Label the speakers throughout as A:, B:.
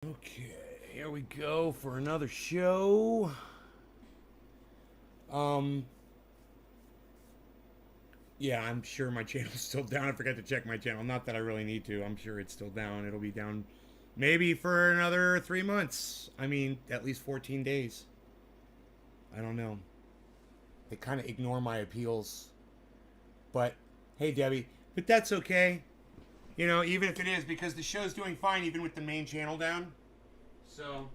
A: Okay, here we go for another show. Yeah, I'm sure my channel's still down. I forgot to check my channel. Not that I really need to. I'm sure it's still down. It'll be down maybe for another 3 months. I mean, at least 14 days. I don't know. They kind of ignore my appeals. But, hey, Debbie. But that's okay. You know, even if it is, because the show's doing fine even with the main channel down. So,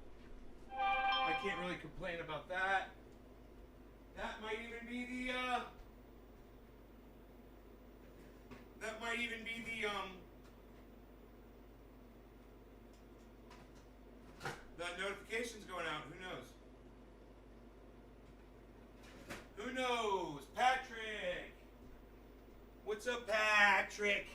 A: I can't really complain about that. That might even be the notifications going out. Who knows? Who knows? Patrick! What's up, Patrick?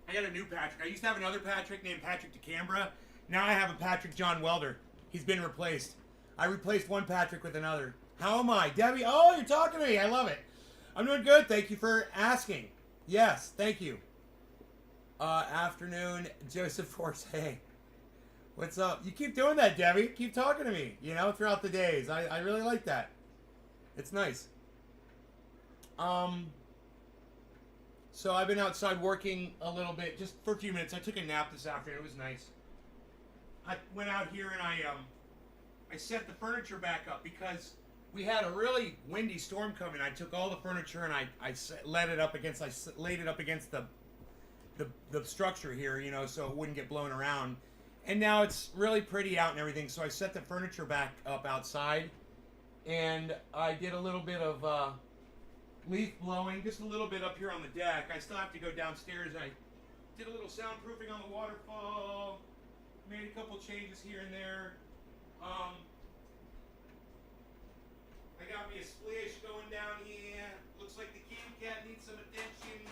A: I got a new Patrick. I used to have another Patrick named Patrick DeCambra. Now I have a Patrick John Welder. He's been replaced. I replaced one Patrick with another. How am I? Debbie, oh, you're talking to me. I love it. I'm doing good. Thank you for asking. Yes, thank you. Afternoon, Joseph Force. Hey, what's up? You keep doing that, Debbie. Keep talking to me, throughout the days. I really like that. It's nice. So I've been outside working a little bit, just for a few minutes. I took a nap this afternoon. It was nice. I went out here and I set the furniture back up because we had a really windy storm coming. I took all the furniture and I laid it up against the structure here, so it wouldn't get blown around. And now it's really pretty out and everything. So I set the furniture back up outside, and I did a little bit of leaf blowing, just a little bit up here on the deck. I still have to go downstairs. I did a little soundproofing on the waterfall. Made a couple changes here and there. I got me a splish going down here. Looks like the kitty cat needs some attention.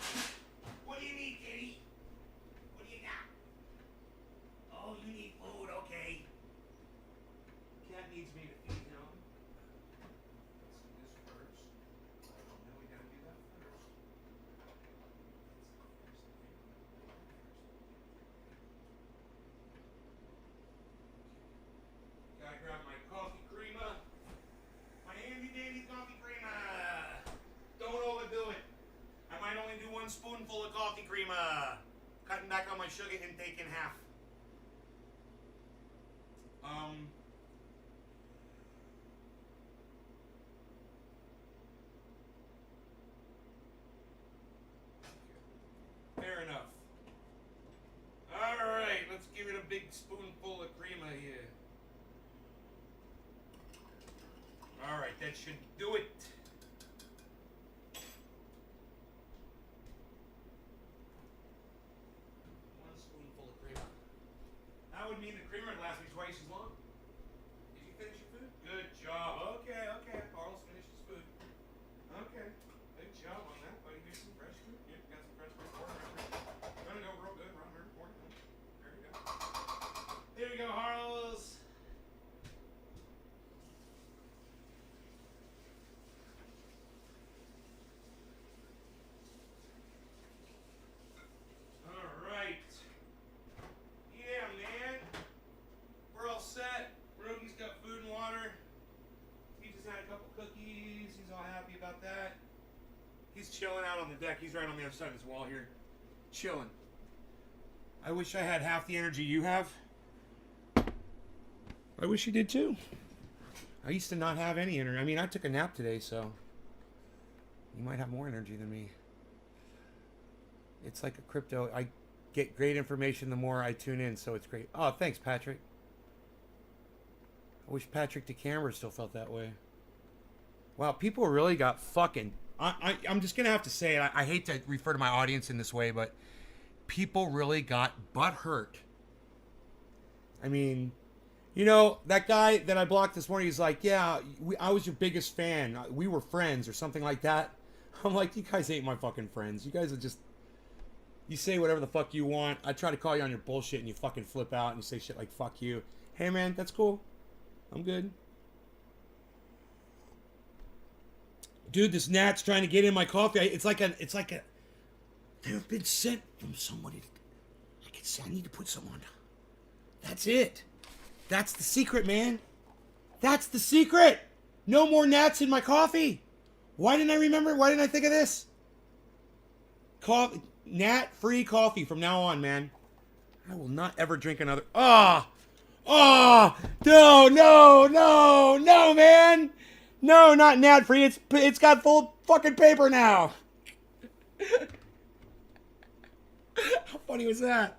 A: What do you need, kitty? What do you got? Oh, you need food, okay. Cat needs me to feed him. Let's do this first. No, we gotta do that first. Gotta grab my coffee creamer. My handy dandy coffee creamer. Don't overdo it. I might only do 1 spoonful of coffee creamer. Cutting back on my sugar intake in half. Fair enough. Alright, let's give it a big spoonful of creamer here. Alright, that should do it. One spoonful of creamer. That would mean the creamer would last me twice as long. Did you finish your food? Good job. Okay. Carl's finished his food. Okay. Good job on that, buddy. Here's some fresh food. Yep, got some fresh food. Gonna go real good. There you go. There you go, Harles. Alright. Yeah, man. We're all set. Rogi's got food and water. He just had a couple cookies. He's all happy about that. He's chilling out on the deck. He's right on the other side of this wall here. Chilling. I wish I had half the energy you have. I wish you did too. I used to not have any energy. I mean, I took a nap today, so you might have more energy than me. It's like a crypto. I get great information the more I tune in, so it's great. Oh, thanks, Patrick. I wish Patrick DeCambra still felt that way. Wow, people really got fucking... I'm just going to have to say it. I hate to refer to my audience in this way, but people really got butthurt. I mean, that guy that I blocked this morning, he's like, yeah, I was your biggest fan. We were friends or something like that. I'm like, you guys ain't my fucking friends. You guys are just... You say whatever the fuck you want. I try to call you on your bullshit and you fucking flip out and you say shit like, fuck you. Hey, man, that's cool. I'm good. Dude, this gnat's trying to get in my coffee. It's like a. They've been sent from somebody. I need to put some on. That's it. That's the secret, man. That's the secret. No more gnats in my coffee. Why didn't I remember? Why didn't I think of this? Gnat-free coffee from now on, man. I will not ever drink another. No, man. No, not gnat-free. It's got full fucking paper now. How funny was that?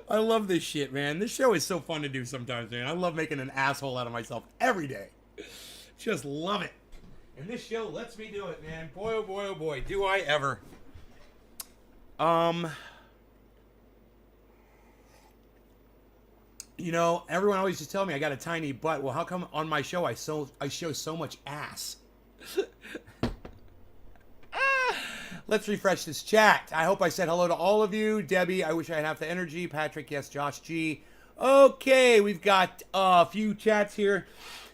A: I love this shit, man. This show is so fun to do sometimes, man. I love making an asshole out of myself every day. Just love it. And this show lets me do it, man. Boy, oh boy, oh boy. Do I ever. You know, everyone always just tell me I got a tiny butt. Well, how come on my show I show so much ass? Let's refresh this chat. I hope I said hello to all of you. Debbie, I wish I had half the energy. Patrick, yes. Josh G. Okay, we've got a few chats here.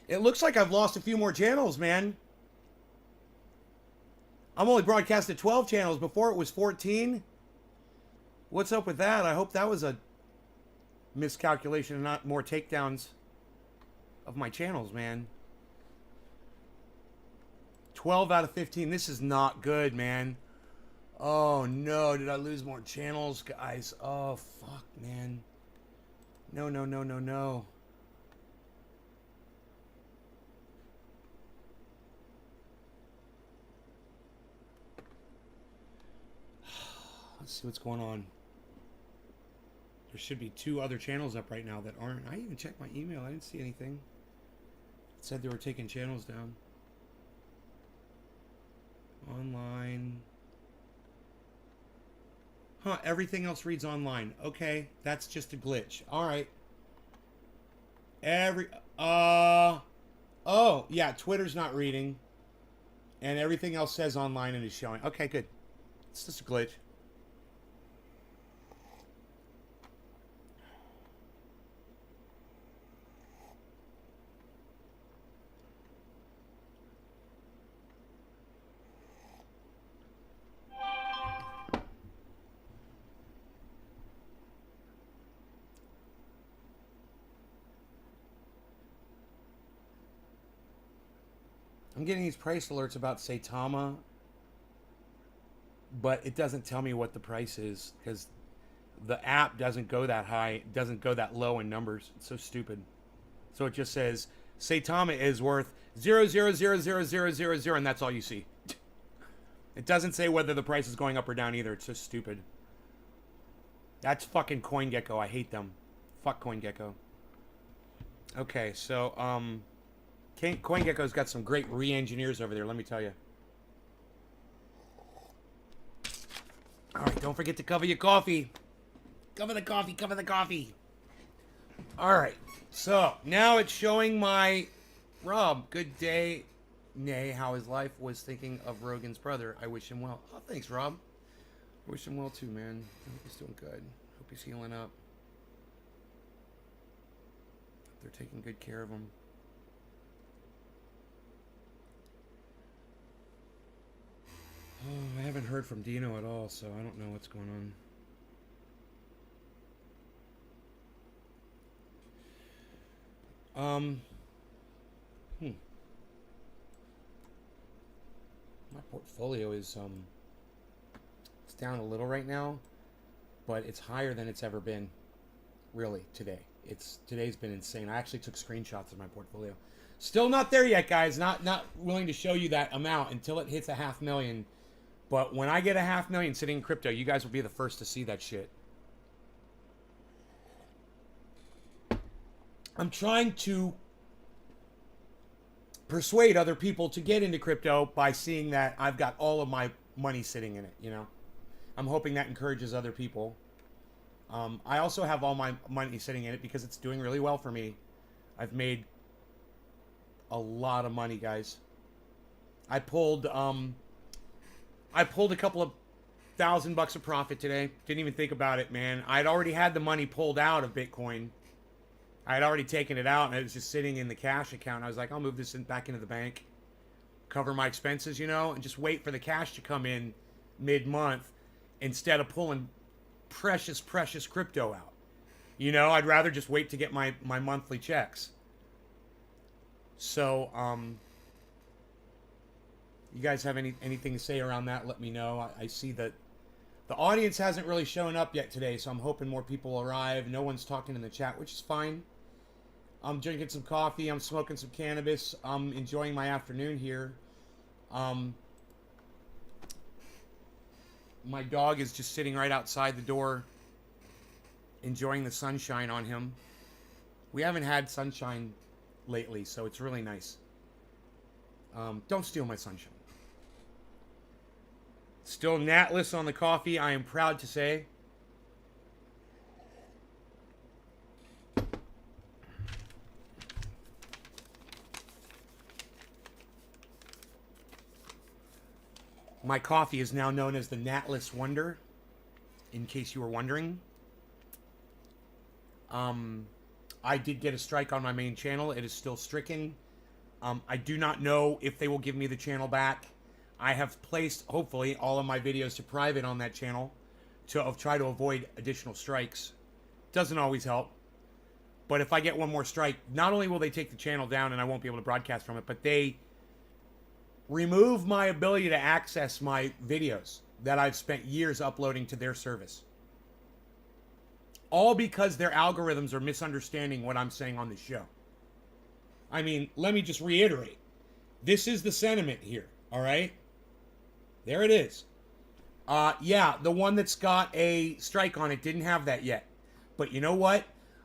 A: It looks like I've lost a few more channels, man. I'm only broadcasting 12 channels. Before it was 14. What's up with that? I hope that was a miscalculation and not more takedowns of my channels, man. 12 out of 15. This is not good, man. Oh, no. Did I lose more channels, guys? Oh, fuck, man. No. Let's see what's going on. There should be 2 other channels up right now that aren't. I even checked my email. I didn't see anything. It said they were taking channels down. Online. Huh, everything else reads online. Okay, that's just a glitch. Alright. Oh, yeah, Twitter's not reading. And everything else says online and is showing. Okay, good. It's just a glitch. I'm getting these price alerts about Saitama, but it doesn't tell me what the price is because the app doesn't go that high, doesn't go that low in numbers. It's so stupid. So it just says Saitama is worth 0.0000000, and that's all you see. It doesn't say whether the price is going up or down either. It's just stupid. That's fucking CoinGecko. I hate them. Fuck CoinGecko. Okay, so CoinGecko's got some great re-engineers over there, let me tell you. Alright, don't forget to cover your coffee. Cover the coffee, cover the coffee. Alright, so now it's showing my Rob, good day. Nay, how his life was thinking of Rogan's brother. I wish him well. Oh, thanks, Rob. I wish him well too, man. I hope he's doing good. Hope he's healing up. They're taking good care of him. Oh, I haven't heard from Dino at all, so I don't know what's going on. My portfolio is it's down a little right now, but it's higher than it's ever been. Really, today. Today's been insane. I actually took screenshots of my portfolio. Still not there yet, guys. Not willing to show you that amount until it hits 500,000. But when I get 500,000 sitting in crypto, you guys will be the first to see that shit. I'm trying to persuade other people to get into crypto by seeing that I've got all of my money sitting in it, you know. I'm hoping that encourages other people. I also have all my money sitting in it because it's doing really well for me. I've made a lot of money, guys. I pulled a couple of $1,000 of profit today. Didn't even think about it, man. I'd already had the money pulled out of Bitcoin. I had already taken it out, and it was just sitting in the cash account. I was like, I'll move this back into the bank, cover my expenses, you know, and just wait for the cash to come in mid-month instead of pulling precious crypto out. You know, I'd rather just wait to get my monthly checks. So, you guys have anything to say around that? Let me know. I see that the audience hasn't really shown up yet today, so I'm hoping more people arrive. No one's talking in the chat, which is fine. I'm drinking some coffee. I'm smoking some cannabis. I'm enjoying my afternoon here. My dog is just sitting right outside the door, enjoying the sunshine on him. We haven't had sunshine lately, so it's really nice. Don't steal my sunshine. Still natless on the coffee, I am proud to say. My coffee is now known as the Natless Wonder, in case you were wondering. I did get a strike on my main channel. It is still stricken. I do not know if they will give me the channel back. I have placed, hopefully, all of my videos to private on that channel to try to avoid additional strikes. Doesn't always help. But if I get one more strike, not only will they take the channel down and I won't be able to broadcast from it, but they remove my ability to access my videos that I've spent years uploading to their service. All because their algorithms are misunderstanding what I'm saying on the show. I mean, let me just reiterate. This is the sentiment here, all right? There it is. Yeah, the one that's got a strike on it didn't have that yet. But you know what?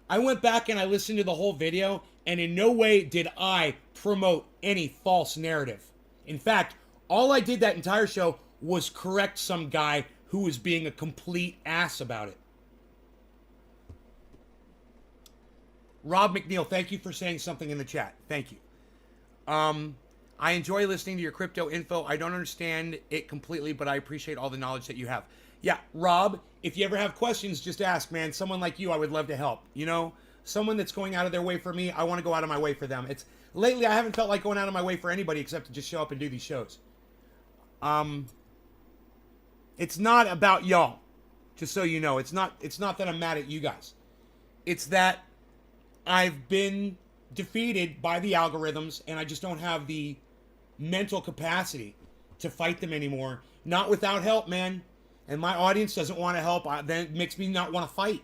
A: I went back and I listened to the whole video, and in no way did I promote any false narrative. In fact, all I did that entire show was correct some guy who was being a complete ass about it. Rob McNeil, thank you for saying something in the chat. Thank you. I enjoy listening to your crypto info. I don't understand it completely, but I appreciate all the knowledge that you have. Yeah, Rob, if you ever have questions, just ask, man. Someone like you, I would love to help. You know, someone that's going out of their way for me, I want to go out of my way for them. Lately, I haven't felt like going out of my way for anybody except to just show up and do these shows. It's not about y'all, just so you know. It's not that I'm mad at you guys. It's that I've been defeated by the algorithms, and I just don't have the mental capacity to fight them anymore. Not without help, man. And my audience doesn't want to help. Then it makes me not want to fight.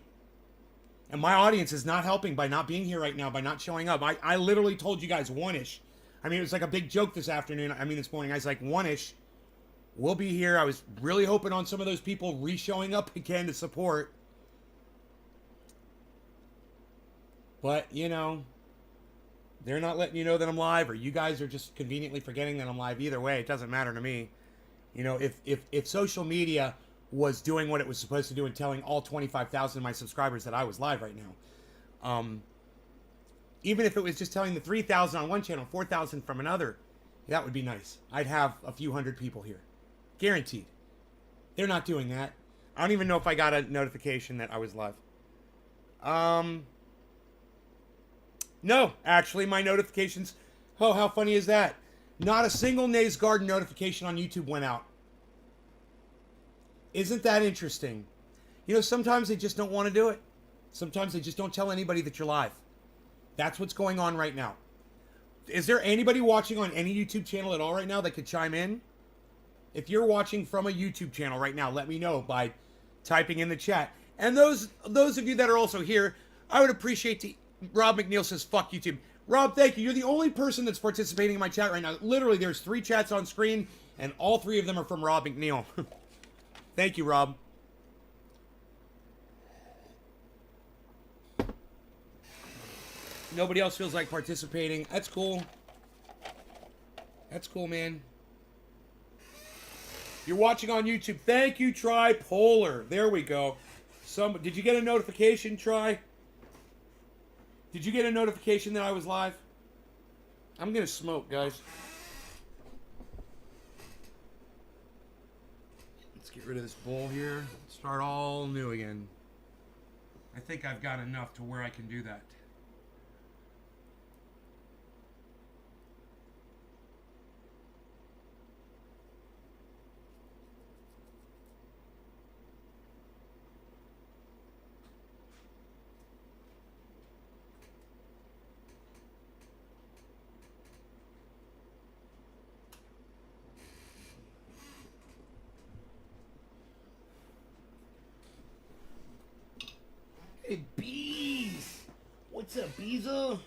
A: And my audience is not helping by not being here right now, by not showing up. I literally told you guys one-ish. I mean, it was like a big joke this afternoon. I mean, this morning. I was like, one-ish. We'll be here. I was really hoping on some of those people re-showing up again to support. But, you know, they're not letting you know that I'm live, or you guys are just conveniently forgetting that I'm live. Either way, it doesn't matter to me. You know, if social media was doing what it was supposed to do and telling all 25,000 of my subscribers that I was live right now, even if it was just telling the 3,000 on one channel, 4,000 from another, that would be nice. I'd have a few hundred people here. Guaranteed. They're not doing that. I don't even know if I got a notification that I was live. No, actually, my notifications... Oh, how funny is that? Not a single Nays Garden notification on YouTube went out. Isn't that interesting? You know, sometimes they just don't want to do it. Sometimes they just don't tell anybody that you're live. That's what's going on right now. Is there anybody watching on any YouTube channel at all right now that could chime in? If you're watching from a YouTube channel right now, let me know by typing in the chat. And those of you that are also here, I would appreciate Rob McNeil says, fuck YouTube. Rob, thank you. You're the only person that's participating in my chat right now. Literally, there's 3 chats on screen, and all 3 of them are from Rob McNeil. Thank you, Rob. Nobody else feels like participating. That's cool. That's cool, man. You're watching on YouTube. Thank you, Tripolar. There we go. Did you get a notification, Tri? Did you get a notification that I was live? I'm going to smoke, guys. Let's get rid of this bowl here. Start all new again. I think I've got enough to where I can do that. Pizza.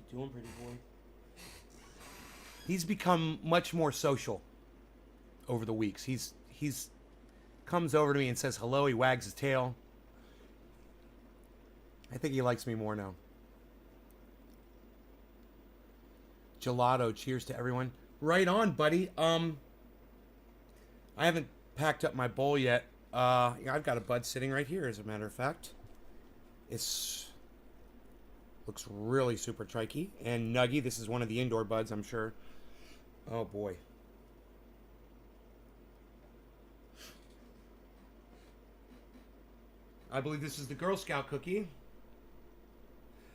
A: Doing pretty boy. He's become much more social over the weeks. He's comes over to me and says hello. He wags his tail. I think he likes me more now. Gelato, cheers to everyone. Right on, buddy. I haven't packed up my bowl yet. Yeah, I've got a bud sitting right here, as a matter of fact. It's looks really super trikey and nuggy. This is one of the indoor buds, I'm sure. Oh boy. I believe this is the Girl Scout cookie.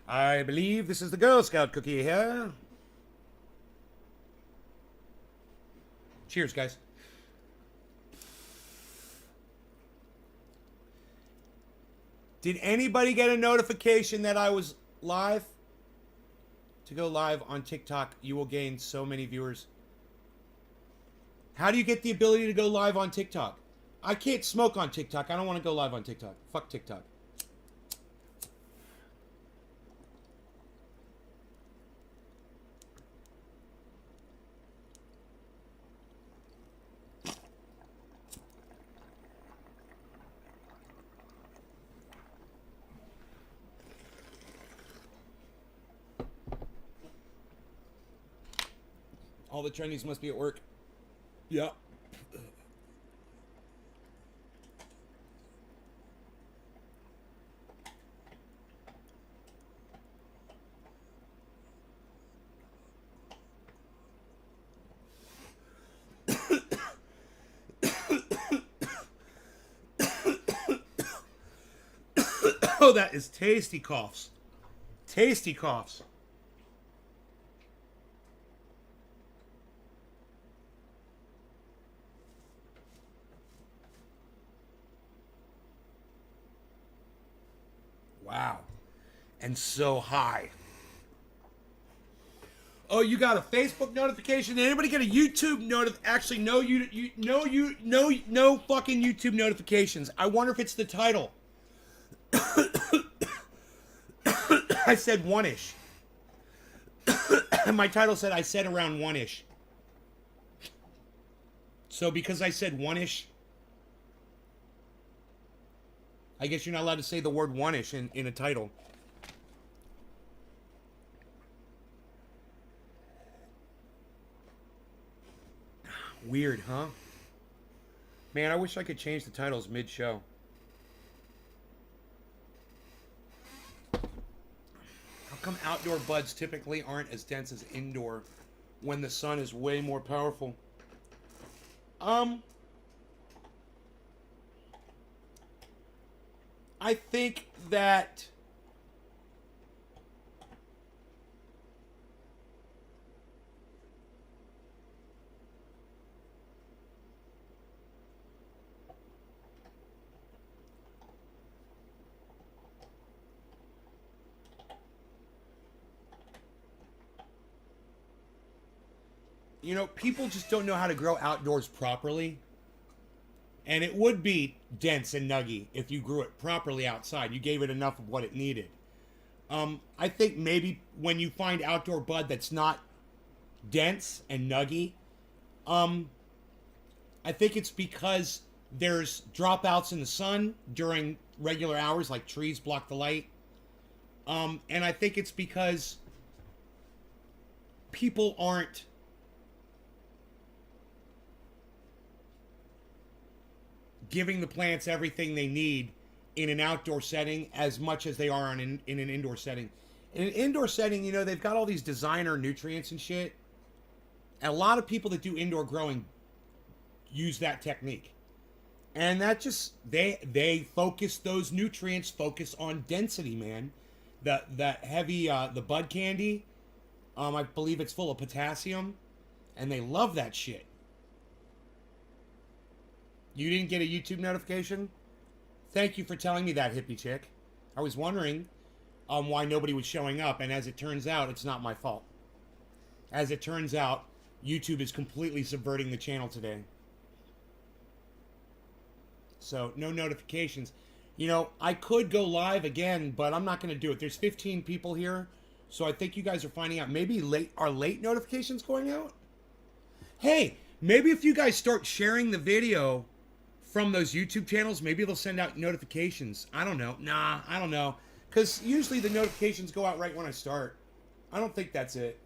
A: I believe this is the Girl Scout cookie here. Cheers, guys. Did anybody get a notification that I was live? To go live on TikTok, you will gain so many viewers. How do you get the ability to go live on TikTok? I can't smoke on TikTok. I don't want to go live on TikTok. Fuck TikTok. All the trendies must be at work. Yeah. Oh, that is tasty coughs. Tasty coughs. Wow. And so high. Oh, you got a Facebook notification? Did anybody get a YouTube Actually, no fucking YouTube notifications. I wonder if it's the title. I said one-ish. My title said I said around one-ish. So because I said one-ish, I guess you're not allowed to say the word one-ish in a title. Weird, huh? Man, I wish I could change the titles mid-show. How come outdoor buds typically aren't as dense as indoor when the sun is way more powerful? I think that people just don't know how to grow outdoors properly. And it would be dense and nuggy if you grew it properly outside. You gave it enough of what it needed. I think maybe when you find outdoor bud that's not dense and nuggy, I think it's because there's dropouts in the sun during regular hours, like trees block the light. And I think it's because people aren't giving the plants everything they need in an outdoor setting as much as they are in an indoor setting. In an indoor setting, they've got all these designer nutrients and shit. And a lot of people that do indoor growing use that technique. And that just, they focus those nutrients, focus on density, man. The heavy, the bud candy, I believe it's full of potassium. And they love that shit. You didn't get a YouTube notification? Thank you for telling me that, hippie chick. I was wondering why nobody was showing up, and as it turns out, it's not my fault. As it turns out, YouTube is completely subverting the channel today. So, no notifications. You know, I could go live again, but I'm not going to do it. There's 15 people here, so I think you guys are finding out. Maybe are late notifications going out? Hey, maybe if you guys start sharing the video from those YouTube channels, maybe they'll send out notifications. I don't know. Nah, I don't know. Because usually the notifications go out right when I start. I don't think that's it.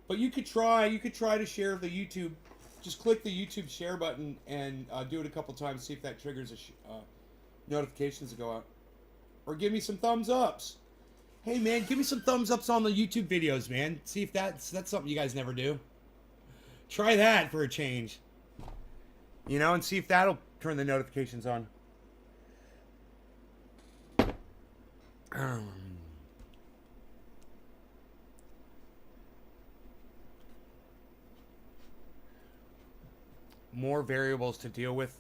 A: But you could try. You could try to share the YouTube. Just click the YouTube share button and do it a couple times. See if that triggers notifications to go out. Or give me some thumbs ups. Hey man, give me some thumbs ups on the YouTube videos, man. See if that's something you guys never do. Try that for a change. You know, and see if that'll turn the notifications on. More variables to deal with.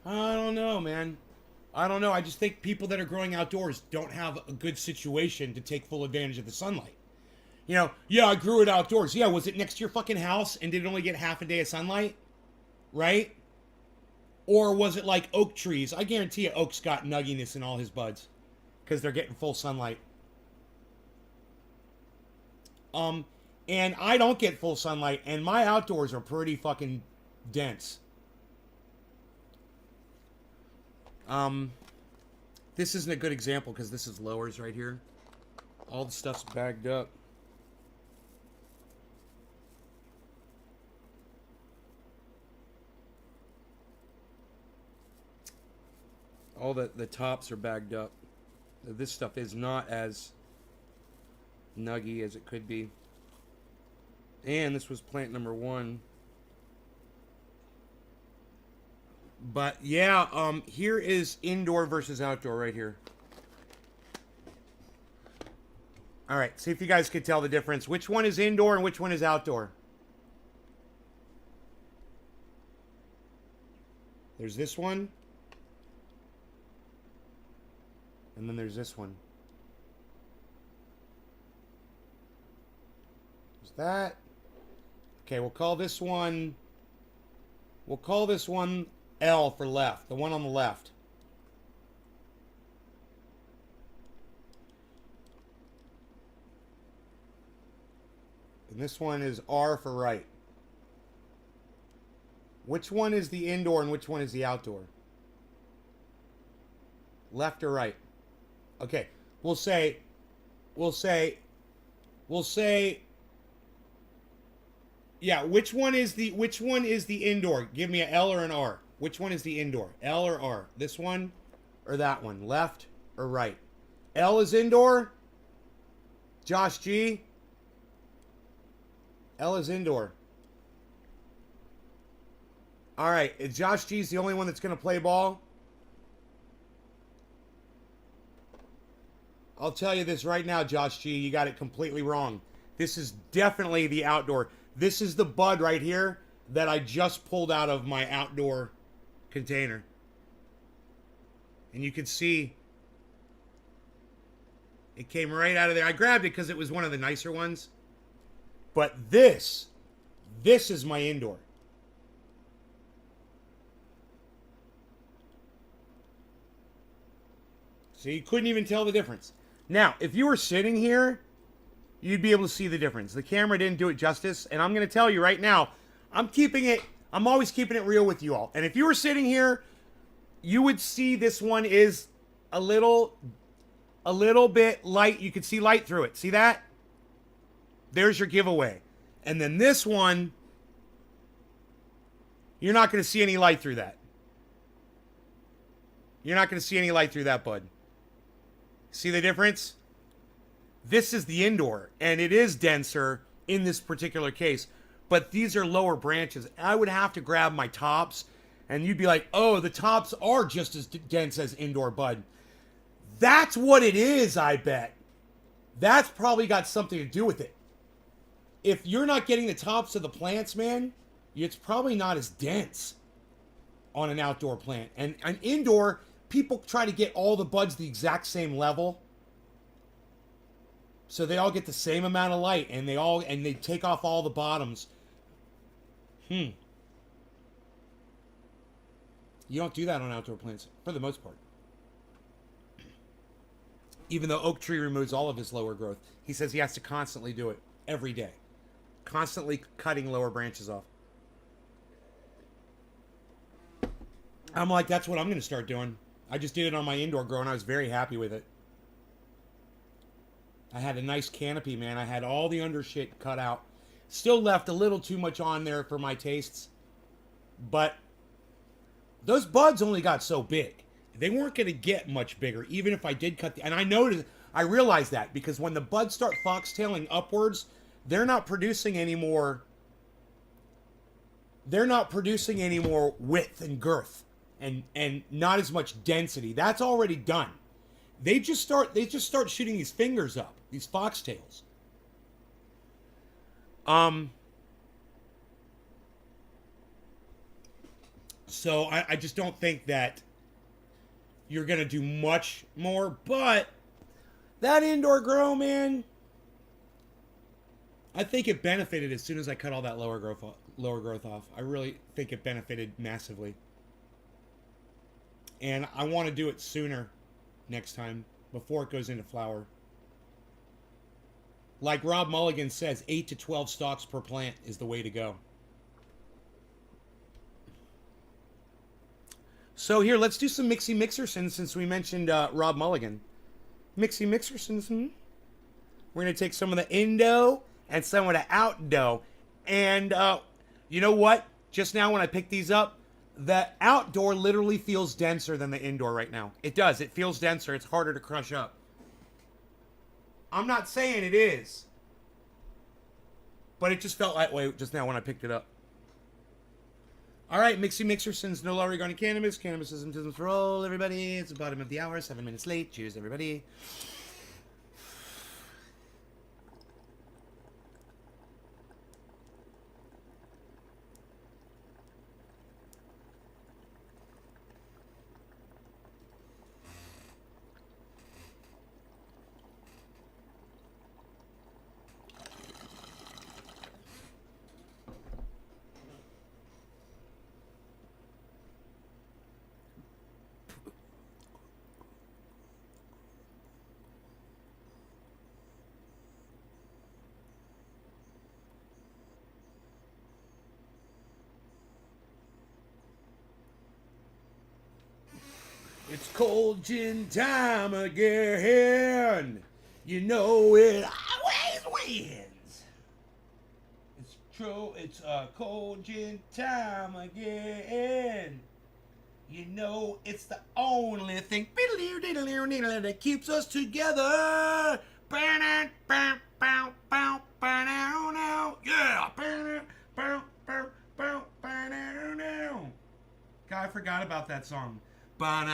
A: I don't know, man. I don't know. I just think people that are growing outdoors don't have a good situation to take full advantage of the sunlight. You know, yeah, I grew it outdoors. Yeah, was it next to your fucking house and did it only get half a day of sunlight? Right? Or was it like oak trees? I guarantee you oak's got nugginess in all his buds because they're getting full sunlight. And I don't get full sunlight, and my outdoors are pretty fucking dense. This isn't a good example because this is lowers right here. All the stuff's bagged up. All the tops are bagged up. This stuff is not as nuggy as it could be. And this was plant number 1. But yeah, here is indoor versus outdoor right here. All right, see if you guys can tell the difference. Which one is indoor and which one is outdoor? There's this one. And then there's this one. Is that? Okay, we'll call this one L for left, the one on the left. And this one is R for right. Which one is the indoor and which one is the outdoor? Left or right? Okay, we'll say, yeah, which one is the indoor? Give me an L or an R. Which one is the indoor? L or R? This one or that one? Left or right? L is indoor. Josh G. L is indoor. All right, Josh G is the only one that's going to play ball. I'll tell you this right now, Josh G, you got it completely wrong. This is definitely the outdoor. This is the bud right here that I just pulled out of my outdoor container. And you can see it came right out of there. I grabbed it because it was one of the nicer ones. But this is my indoor. So you couldn't even tell the difference. Now, if you were sitting here, you'd be able to see the difference. The camera didn't do it justice, and I'm going to tell you right now, I'm always keeping it real with you all. And if you were sitting here, you would see this one is a little bit light. You could see light through it. See that? There's your giveaway. And then this one, you're not going to see any light through that. You're not going to see any light through that, bud. See the difference? This is the indoor, and it is denser in this particular case, but these are lower branches. I would have to grab my tops, and you'd be like, oh, the tops are just as dense as indoor bud. That's what it is, I bet. That's probably got something to do with it. If you're not getting the tops of the plants, man, it's probably not as dense on an outdoor plant. And an indoor, people try to get all the buds the exact same level. So they all get the same amount of light, and they take off all the bottoms. You don't do that on outdoor plants, for the most part. Even though oak tree removes all of his lower growth, he says he has to constantly do it every day. Constantly cutting lower branches off. I'm like, that's what I'm going to start doing. I just did it on my indoor grow, and I was very happy with it. I had a nice canopy, man. I had all the under shit cut out. Still left a little too much on there for my tastes. But those buds only got so big. They weren't going to get much bigger, even if I did cut the... And I realized that, because when the buds start foxtailing upwards, they're not producing any more... They're not producing any more width and girth. And not as much density. That's already done. They just start shooting these fingers up, these foxtails. So I just don't think that you're gonna do much more, but that indoor grow, man, I think it benefited as soon as I cut all that lower growth off. I really think it benefited massively. And I want to do it sooner next time, before it goes into flower. Like Rob Mulligan says, 8 to 12 stalks per plant is the way to go. So here, let's do some Mixie Mixersons since we mentioned Rob Mulligan. Mixie Mixersons, We're going to take some of the indo and some of the outdo. And you know what? Just now when I picked these up, the outdoor literally feels denser than the indoor right now. It does. It feels denser. It's harder to crush up. I'm not saying it is. But it just felt that way just now when I picked it up. All right, Mixie Mixersons, no law regarding cannabis. Cannabisism for all, everybody. It's the bottom of the hour, 7 minutes late. Cheers, everybody. It's cold gin time again. You know it always wins. It's true. It's cold gin time again. You know it's the only thing that keeps us together. Yeah. God, I forgot about that song. Burn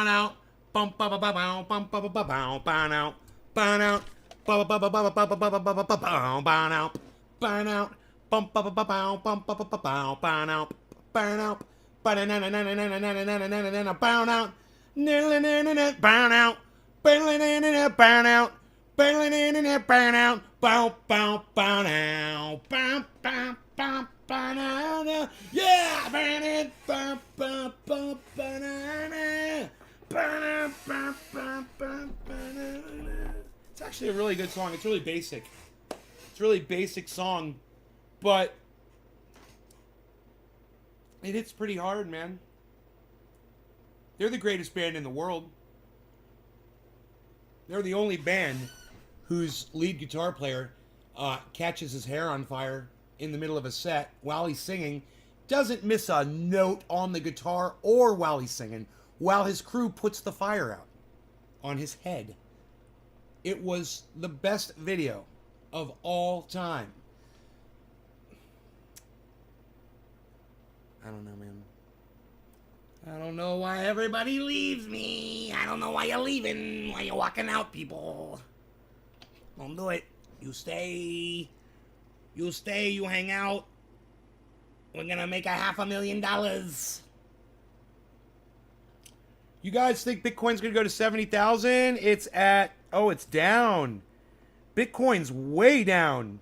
A: out, bump, ba ba ba bow, bump, ba ba ba bow, burn out, ba ba ba ba ba ba ba ba ba ba ba bow, burn out, bump, ba ba ba bow, bump, ba ba ba bow, burn out, ba na na na na na na na na na na na na burn out, na na na na burn out, burn na na na burn out, burn na na na burn out, bow bow burn out, bump bump bump. Banana, yeah, banana, bum, bum, bum, banana, banana, bum, bum, bum, banana. It's actually a really good song. It's really basic. It's a really basic song, but it hits pretty hard, man. They're the greatest band in the world. They're the only band whose lead guitar player catches his hair on fire in the middle of a set while he's singing, doesn't miss a note on the guitar or while he's singing, while his crew puts the fire out on his head. It was the best video of all time. I don't know, man. I don't know why everybody leaves me. I don't know why you're leaving. Why you're walking out, people. Don't do it. You stay. You stay, you hang out. We're gonna make $500,000. You guys think Bitcoin's gonna go to 70,000? It's at, oh, it's down. Bitcoin's way down.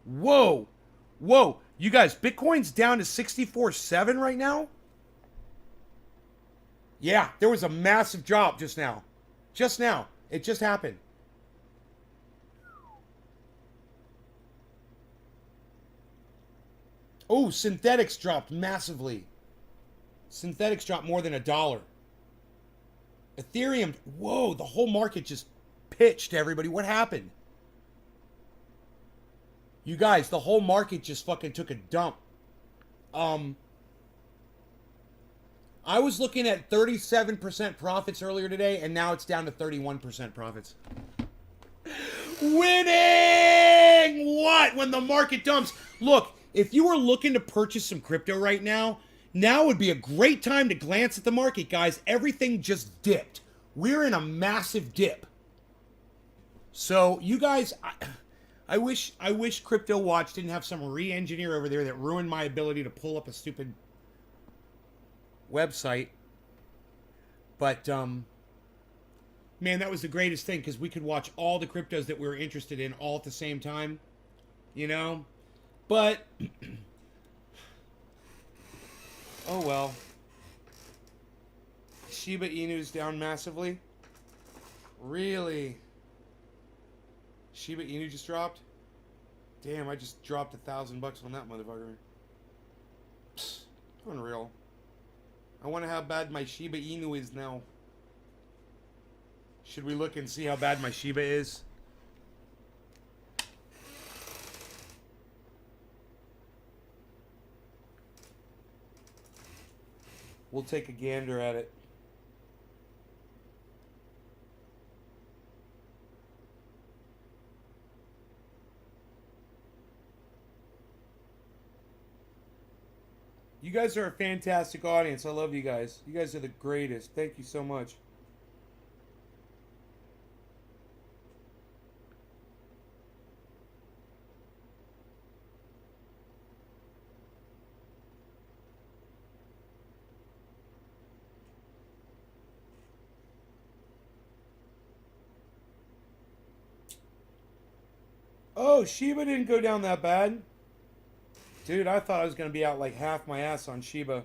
A: Whoa. Whoa. You guys, Bitcoin's down to 64.7 right now? Yeah, there was a massive drop just now. Just now. It just happened. Oh, synthetics dropped massively. Synthetics dropped more than $1. Ethereum, whoa, the whole market just pitched, everybody. What happened? You guys, the whole market just fucking took a dump. I was looking at 37% profits earlier today, and now it's down to 31% profits. Winning! What? When the market dumps. Look, if you were looking to purchase some crypto right now, now would be a great time to glance at the market, guys. Everything just dipped. We're in a massive dip. So, you guys, I wish Crypto Watch didn't have some re-engineer over there that ruined my ability to pull up a stupid website. But, man, that was the greatest thing because we could watch all the cryptos that we were interested in all at the same time. You know? But, oh well. Shiba Inu's down massively. Really? Shiba Inu just dropped? Damn, I just dropped $1,000 on that motherfucker. Psst, unreal. I wonder how bad my Shiba Inu is now. Should we look and see how bad my Shiba is? We'll take a gander at it. You guys are a fantastic audience. I love you guys. You guys are the greatest. Thank you so much. Oh, Shiba didn't go down that bad. Dude, I thought I was going to be out like half my ass on Shiba.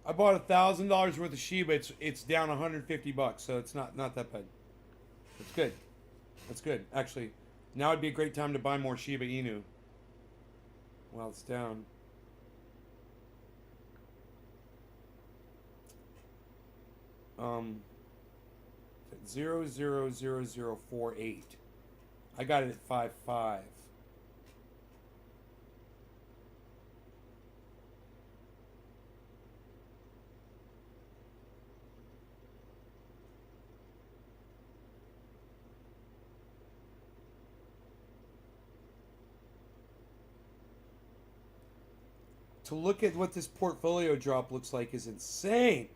A: I bought $1,000 worth of Shiba. It's down $150, so it's not that bad. It's good. That's good. Actually, now would be a great time to buy more Shiba Inu. While it's down. It's at 0.000048. I got it at 5.5. To look at what this portfolio drop looks like is insane.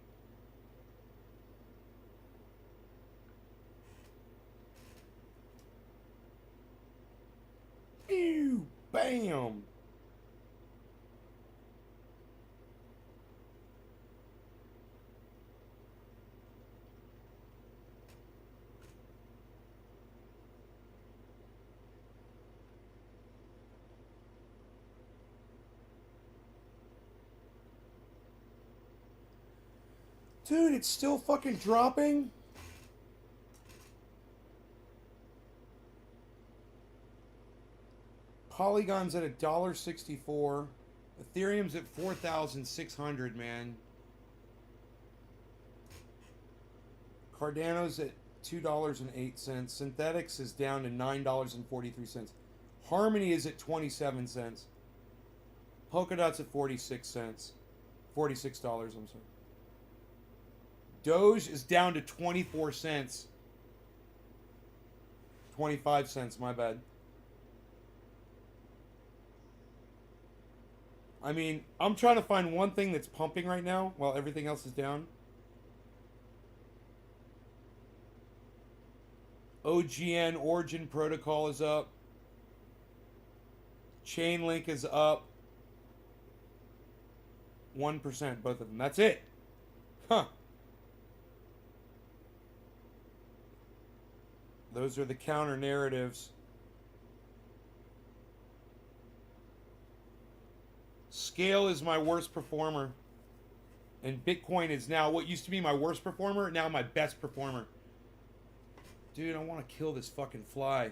A: Ew, bam. Dude, it's still fucking dropping? Polygon's at $1.64. Ethereum's at 4,600, man. Cardano's at $2.08. Synthetics is down to $9.43. Harmony is at 27 cents. Polkadot's at 46 cents. $46, I'm sorry. Doge is down to 24 cents. 25 cents, my bad. I mean, I'm trying to find one thing that's pumping right now while everything else is down. OGN Origin Protocol is up. Chainlink is up. 1%, both of them. That's it. Huh. Those are the counter narratives. Scale is my worst performer. And Bitcoin is now what used to be my worst performer, now my best performer. Dude, I want to kill this fucking fly.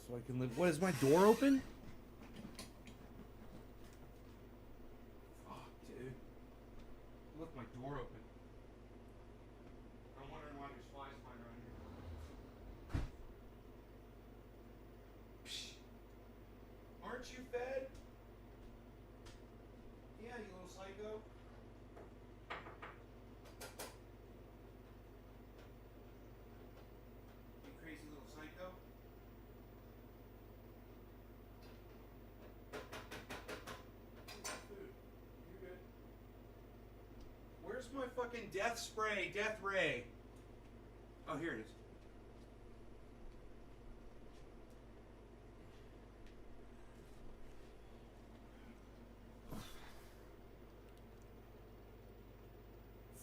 A: So I can live. What, is my door open? Fuck, dude. Look, my door open. I'm wondering why there's flies flying around here. Psh. Aren't you fed? Yeah, you little psycho. You crazy little psycho. Food. You're good. Where's my fucking death spray, death ray? Oh, here it is.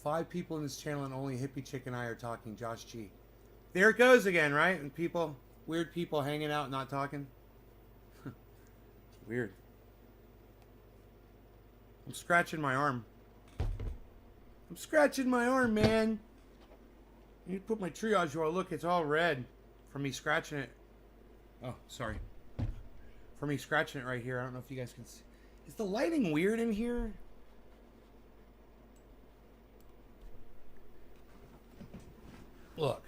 A: Five people in this channel and only Hippie Chick and I are talking. Josh G. There it goes again, right? And people, weird people hanging out, not talking. Weird. I'm scratching my arm. I'm scratching my arm, man. You put my triage oil. Look, it's all red from me scratching it. Oh, sorry. From me scratching it right here. I don't know if you guys can see. Is the lighting weird in here? Look.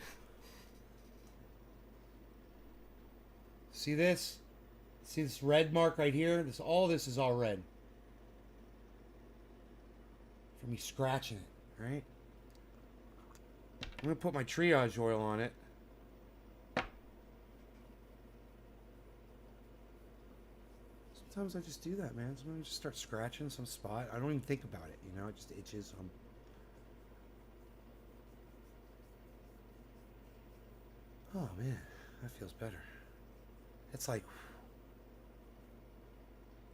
A: See this? See this red mark right here? All this is all red. From me scratching it, right? I'm gonna put my triage oil on it. Sometimes I just do that, man. Sometimes I just start scratching some spot. I don't even think about it, you know? It just itches. Oh, man. That feels better. It's like...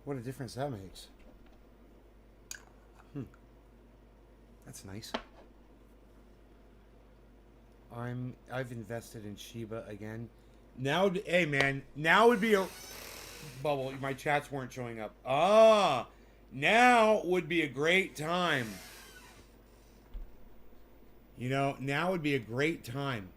A: what a difference that makes. That's nice. I've invested in Shiba again. Now, hey man, now would be a bubble. My chats weren't showing up. Ah, now would be a great time. You know, now would be a great time.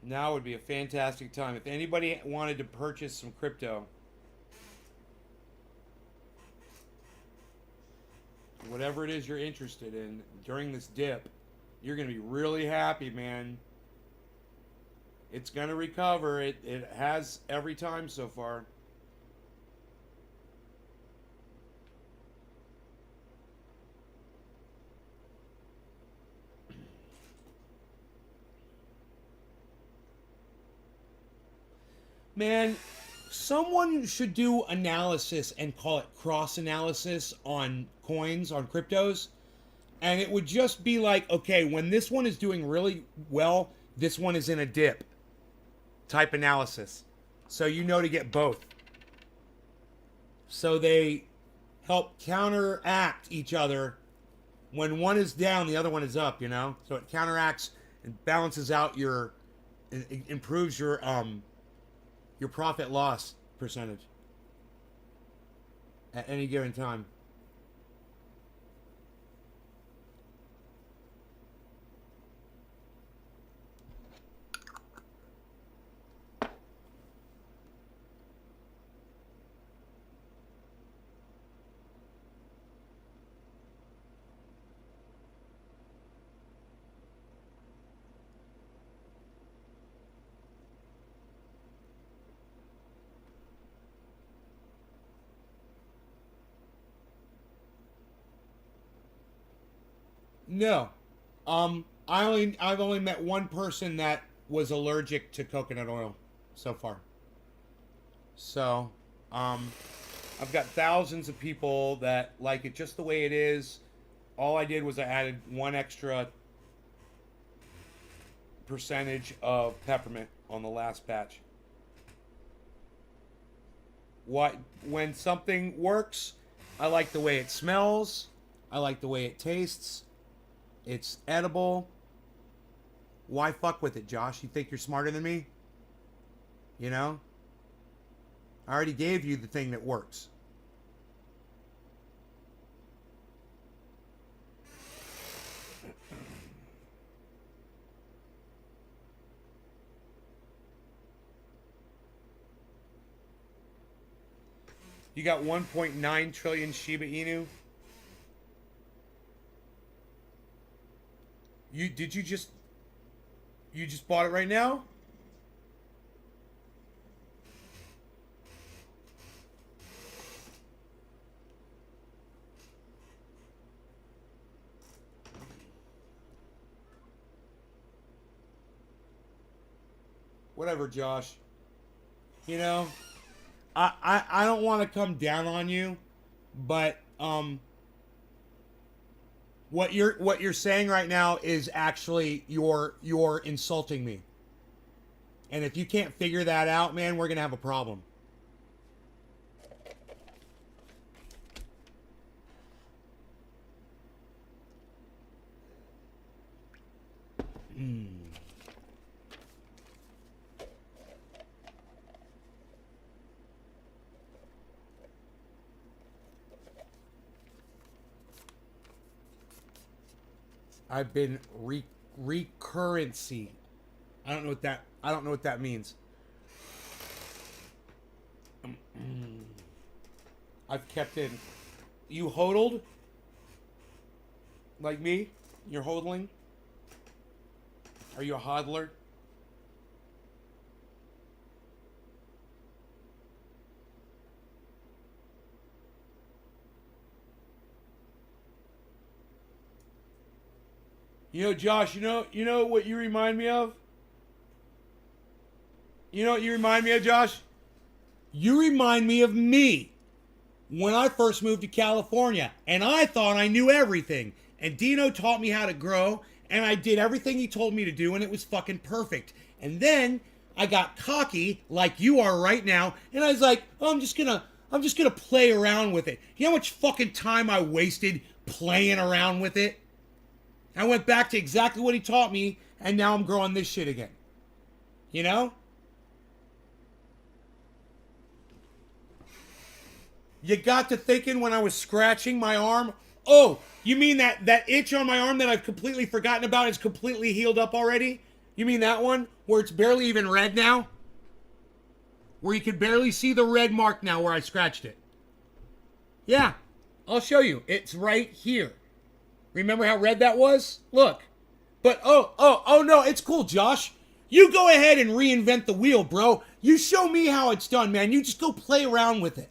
A: Now would be a fantastic time. If anybody wanted to purchase some crypto, whatever it is you're interested in during this dip, you're going to be really happy, man. It's going to recover. It has every time so far. Man, someone should do analysis and call it cross analysis on coins, on cryptos. And it would just be like, okay, when this one is doing really well, this one is in a dip type analysis. So you know to get both. So they help counteract each other. When one is down, the other one is up, you know? So it counteracts and balances out it improves your profit loss percentage at any given time. No. I've only met one person that was allergic to coconut oil so far. So, I've got thousands of people that like it just the way it is. All I did was I added one extra percentage of peppermint on the last batch. When something works, I like the way it smells. I like the way it tastes. It's edible. Why fuck with it, Josh? You think you're smarter than me? You know? I already gave you the thing that works. You got 1.9 trillion Shiba Inu. You just bought it right now? Whatever, Josh. You know, I don't want to come down on you, but what you're saying right now is actually you're insulting me. And if you can't figure that out, man, we're gonna have a problem. I've been recurrency. I don't know what that means. I've kept in. You hodled? Like me? You're hodling? Are you a hodler? You know, Josh, you know what you remind me of? You know what you remind me of, Josh? You remind me of me when I first moved to California, and I thought I knew everything. And Dino taught me how to grow, and I did everything he told me to do, and it was fucking perfect. And then I got cocky, like you are right now, and I was like, oh, I'm just gonna play around with it. You know how much fucking time I wasted playing around with it? I went back to exactly what he taught me, and now I'm growing this shit again. You know? You got to thinking when I was scratching my arm, oh, you mean that itch on my arm that I've completely forgotten about is completely healed up already? You mean that one? Where it's barely even red now? Where you can barely see the red mark now where I scratched it? Yeah, I'll show you. It's right here. Remember how red that was? Look. But, oh, no, it's cool, Josh. You go ahead and reinvent the wheel, bro. You show me how it's done, man. You just go play around with it.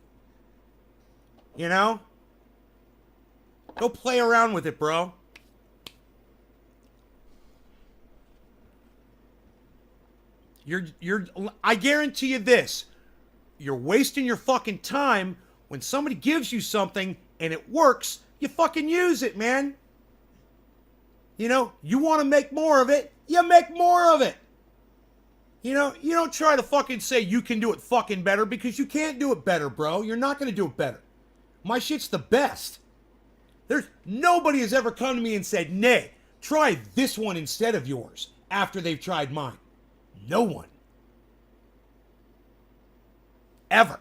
A: You know? Go play around with it, bro. I guarantee you this. You're wasting your fucking time when somebody gives you something and it works, you fucking use it, man. You know, you want to make more of it, you make more of it. You know, you don't try to fucking say you can do it fucking better because you can't do it better, bro. You're not going to do it better. My shit's the best. Nobody has ever come to me and said, nay, try this one instead of yours after they've tried mine. No one. Ever.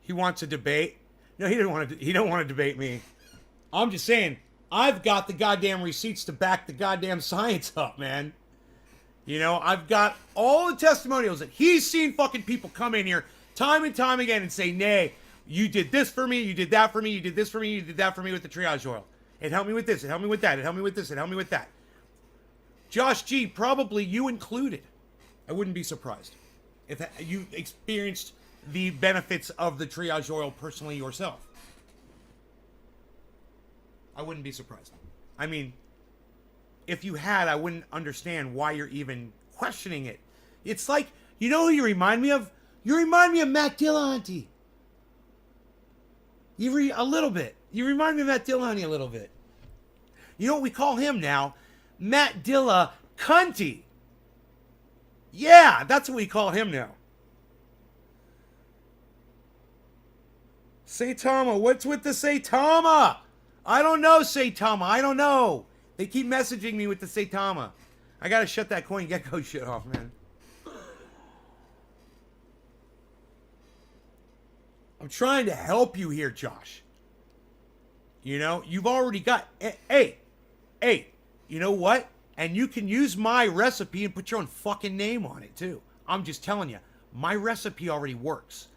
A: He wants a debate. No, he don't want to debate me. I'm just saying, I've got the goddamn receipts to back the goddamn science up, man. You know, I've got all the testimonials that he's seen fucking people come in here time and time again and say, nay, you did this for me, you did that for me, you did this for me, you did that for me with the triage oil. It helped me with this, it helped me with that, it helped me with this, it helped me with that. Josh G, probably you included. I wouldn't be surprised if you experienced the benefits of the triage oil personally yourself. I wouldn't be surprised. I mean, if you had, I wouldn't understand why you're even questioning it. It's like, you know who you remind me of? You remind me of Matt Dillahunty. A little bit. You remind me of Matt Dillahunty a little bit. You know what we call him now? Matt Dillahunty. Yeah, that's what we call him now. Saitama, what's with the Saitama? I don't know, Saitama. I don't know. They keep messaging me with the Saitama. I gotta shut that CoinGecko shit off, man. I'm trying to help you here, Josh. You know, you've already got... Hey, you know what? And you can use my recipe and put your own fucking name on it, too. I'm just telling you, my recipe already works.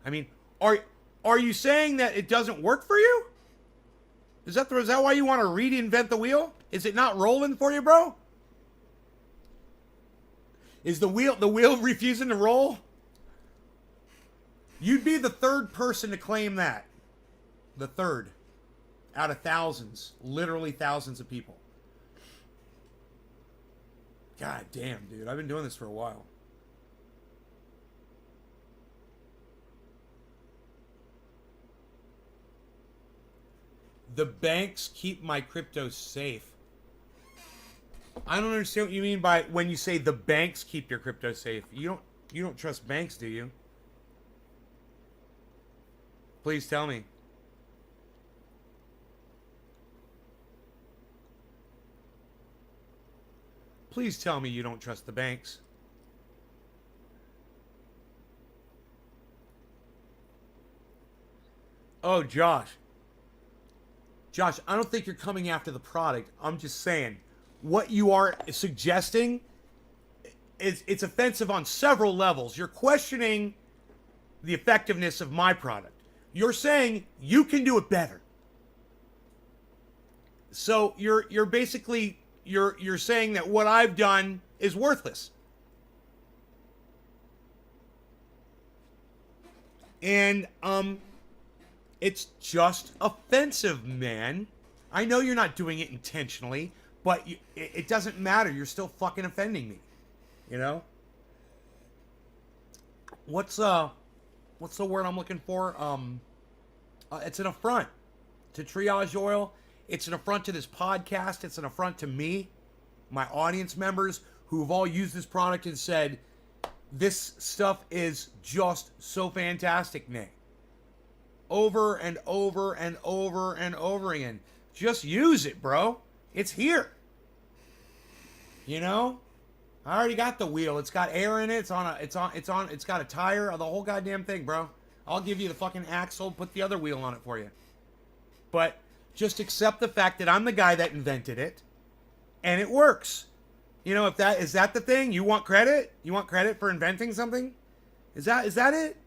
A: I mean, are you saying that it doesn't work for you? Is that why you want to reinvent the wheel? Is it not rolling for you, bro? Is the wheel refusing to roll? You'd be the third person to claim that. The third. Out of thousands. Literally thousands of people. God damn, dude. I've been doing this for a while. The banks keep my crypto safe. I don't understand what you mean by when you say the banks keep your crypto safe. You don't trust banks, do you? Please tell me. Please tell me you don't trust the banks. Oh, Josh. Josh, I don't think you're coming after the product. I'm just saying, what you are suggesting it's offensive on several levels. You're questioning the effectiveness of my product. You're saying you can do it better. So you're basically you're saying that what I've done is worthless. And it's just offensive, man. I know you're not doing it intentionally, but it doesn't matter. You're still fucking offending me. You know? What's the word I'm looking for? It's an affront to Triage Oil. It's an affront to this podcast. It's an affront to me, my audience members who have all used this product and said, this stuff is just so fantastic, Nick. Over and over and over and over again. Just use it, bro. It's here. You know? I already got the wheel. It's got air in it. It's got a tire, the whole goddamn thing, bro. I'll give you the fucking axle, put the other wheel on it for you. But just accept the fact that I'm the guy that invented it and it works. You know, is that the thing? You want credit? You want credit for inventing something? Is that it?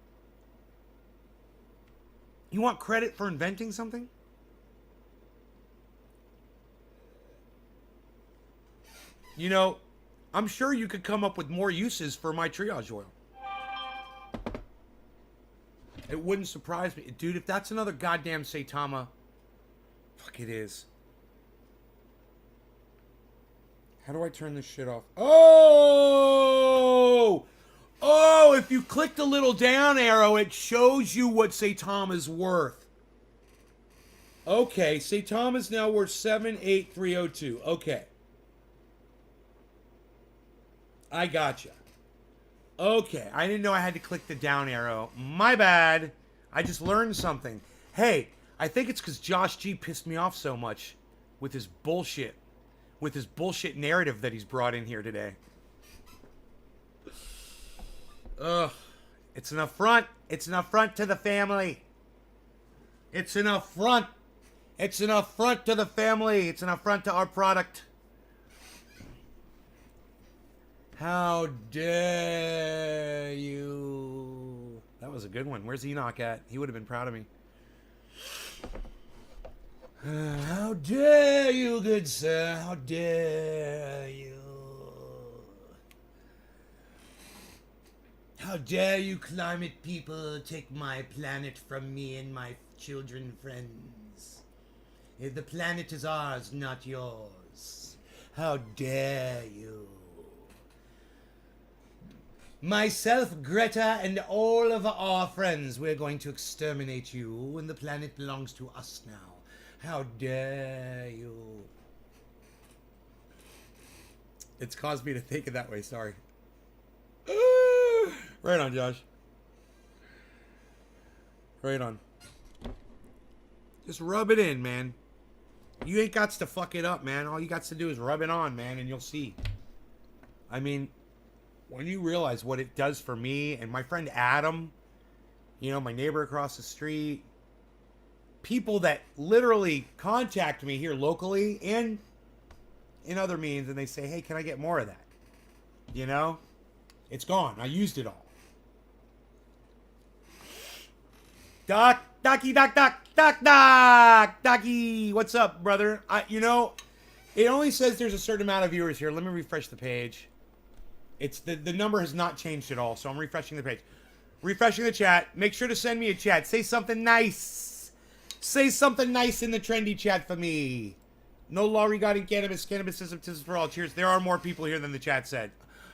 A: You want credit for inventing something? You know, I'm sure you could come up with more uses for my Triage Oil. It wouldn't surprise me. Dude, if that's another goddamn Saitama, fuck it is. How do I turn this shit off? Oh! Oh, if you click the little down arrow, it shows you what Saitama's worth. Okay, Saitama's now worth 78302. Okay. I gotcha. Okay, I didn't know I had to click the down arrow. My bad. I just learned something. Hey, I think it's because Josh G pissed me off so much with his bullshit. With his bullshit narrative that he's brought in here today. Ugh. It's an affront. It's an affront to the family. It's an affront. It's an affront to the family. It's an affront to our product. How dare you? That was a good one. Where's Enoch at? He would have been proud of me. How dare you, good sir? How dare you? How dare you climate people take my planet from me and my children friends. The planet is ours, not yours. How dare you. Myself, Greta, and all of our friends, we're going to exterminate you, and the planet belongs to us now. How dare you. It's caused me to think it that way, sorry. Right on, Josh. Right on. Just rub it in, man. You ain't got to fuck it up, man. All you got to do is rub it on, man, and you'll see. I mean, when you realize what it does for me and my friend Adam, you know, my neighbor across the street, people that literally contact me here locally and in other means, and they say, hey, can I get more of that? You know? It's gone. I used it all. Ducky, what's up, brother? You know, it only says there's a certain amount of viewers here. Let me refresh the page. It's the number has not changed at all, so I'm refreshing the page. Refreshing the chat. Make sure to send me a chat. Say something nice. Say something nice in the trendy chat for me. No law regarding cannabis. Cannabis is for all. Cheers. There are more people here than the chat said.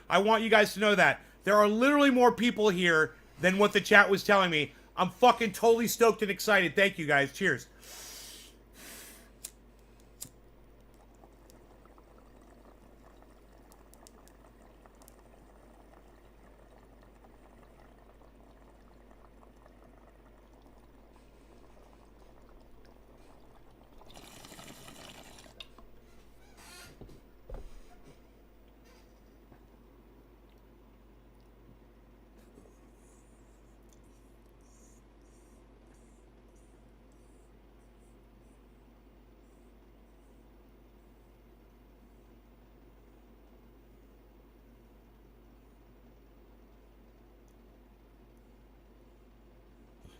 A: I want you guys to know that. There are literally more people here than what the chat was telling me. I'm fucking totally stoked and excited. Thank you, guys. Cheers.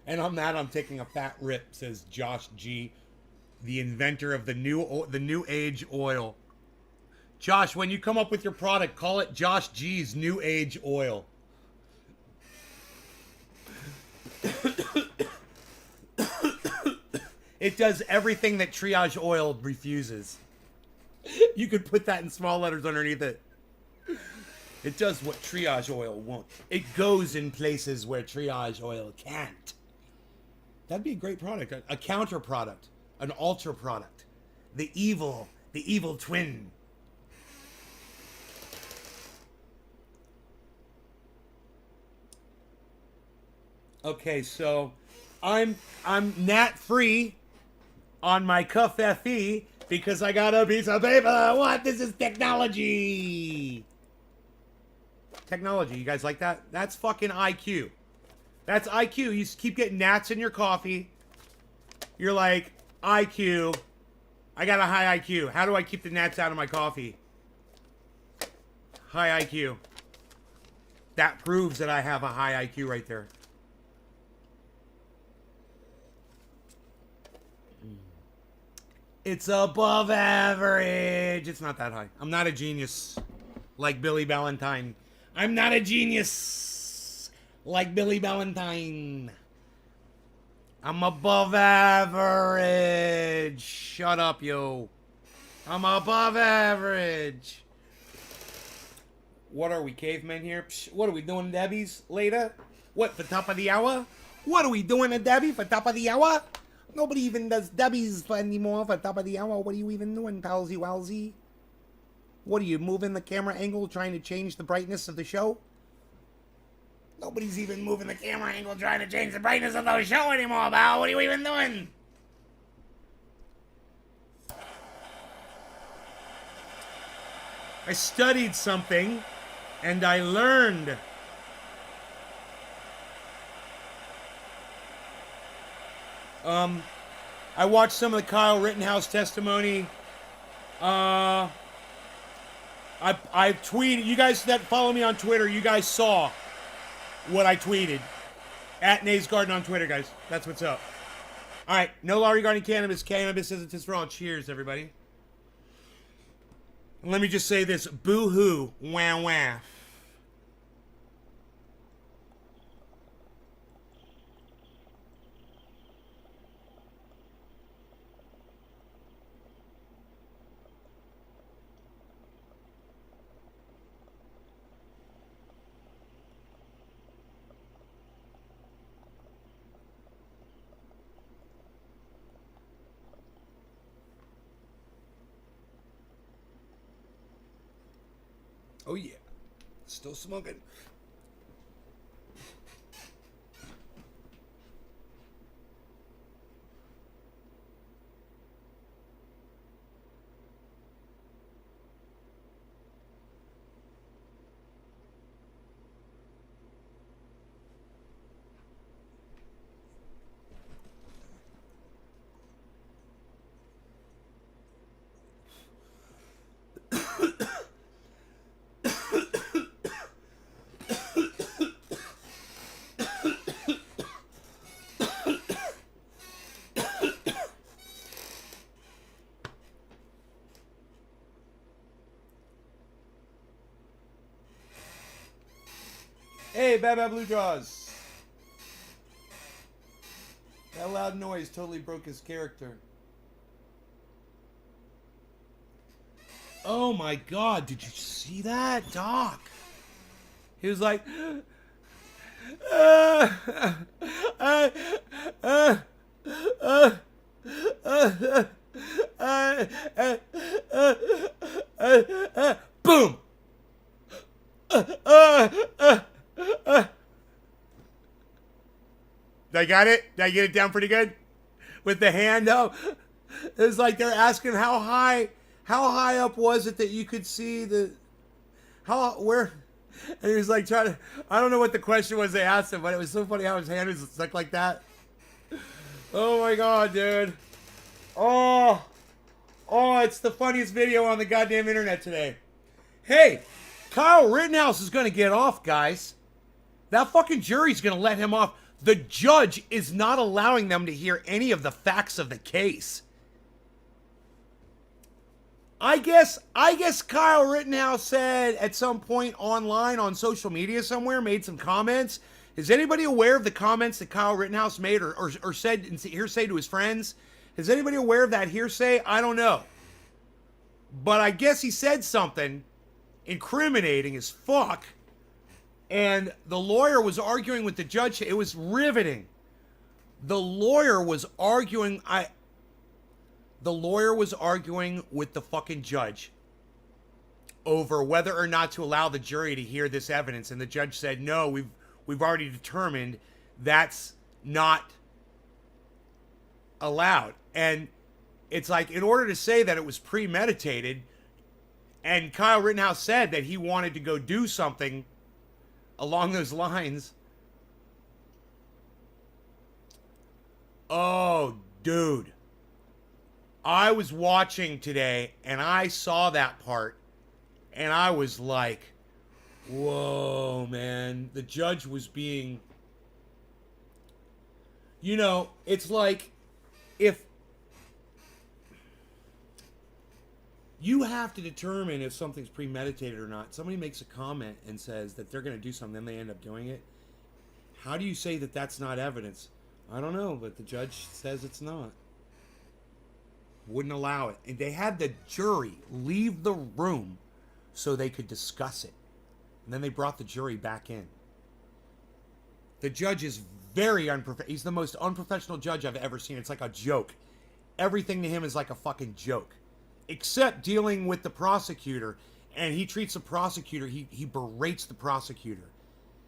A: And on that, I'm taking a fat rip, says Josh G, the inventor of the new age oil. Josh, when you come up with your product, call it Josh G's New Age Oil. It does everything that Triage Oil refuses. You could put that in small letters underneath it. It does what Triage Oil won't. It goes in places where Triage Oil can't. That'd be a great product. A counter product. An alter product. The evil twin. Okay, so I'm nat free on my Cuff-FE because I got a piece of paper. What? This is technology. Technology. You guys like that? That's fucking IQ. That's IQ. You keep getting gnats in your coffee. You're like, IQ. I got a high IQ. How do I keep the gnats out of my coffee? High IQ. That proves that I have a high IQ right there. It's above average. It's not that high. I'm not a genius like Billy Valentine. I'm not a genius like Billy Valentine. I'm above average. Shut up, yo. I'm above average. What are we, cavemen here? Psh, what are we doing, Debbie's later? What, for top of the hour? What are we doing, Debbie, for top of the hour? Nobody even does Debbie's anymore for top of the hour. What are you even doing, palsy walsy? What are you, moving the camera angle, trying to change the brightness of the show? Nobody's even moving the camera angle, trying to change the brightness of the show anymore, pal. What are you even doing? I studied something, and I learned. I watched some of the Kyle Rittenhouse testimony. I tweeted. You guys that follow me on Twitter, you guys saw what I tweeted. At Nays Garden on Twitter, guys. That's what's up. All right. No law regarding cannabis. Cannabis isn't for all. Cheers, everybody. And let me just say this. Boo-hoo. Wah, wah. Oh yeah, still smoking. Hey, Bad Bad Blue Jaws. That loud noise totally broke his character. Oh my god, did you see that, Doc? He was like, boom. Did I got it? Did I get it down pretty good? With the hand up. It's like they're asking how high up was it that you could see the, where, and he was like trying to, I don't know what the question was they asked him, but it was so funny how his hand was stuck like that. Oh my god, dude. Oh, it's the funniest video on the goddamn internet today. Hey, Kyle Rittenhouse is going to get off, guys. That fucking jury's going to let him off. The judge is not allowing them to hear any of the facts of the case. I guess Kyle Rittenhouse said at some point online on social media somewhere, made some comments. Is anybody aware of the comments that Kyle Rittenhouse made or said in hearsay to his friends? Is anybody aware of that hearsay? I don't know. But I guess he said something incriminating as fuck. And the lawyer was arguing with the judge. It was riveting. The lawyer was arguing with the fucking judge over whether or not to allow the jury to hear this evidence. And the judge said, no, we've already determined that's not allowed. And it's like, in order to say that it was premeditated, and Kyle Rittenhouse said that he wanted to go do something along those lines. Oh, dude. I was watching today and I saw that part and I was like, whoa, man. The judge was being, you know, it's like if you have to determine if something's premeditated or not. Somebody makes a comment and says that they're going to do something, then they end up doing it. How do you say that that's not evidence? I don't know, but the judge says it's not. Wouldn't allow it. And they had the jury leave the room so they could discuss it. And then they brought the jury back in. The judge is very unprofessional. He's the most unprofessional judge I've ever seen. It's like a joke. Everything to him is like a fucking joke. Except dealing with the prosecutor, and he treats the prosecutor, he berates the prosecutor.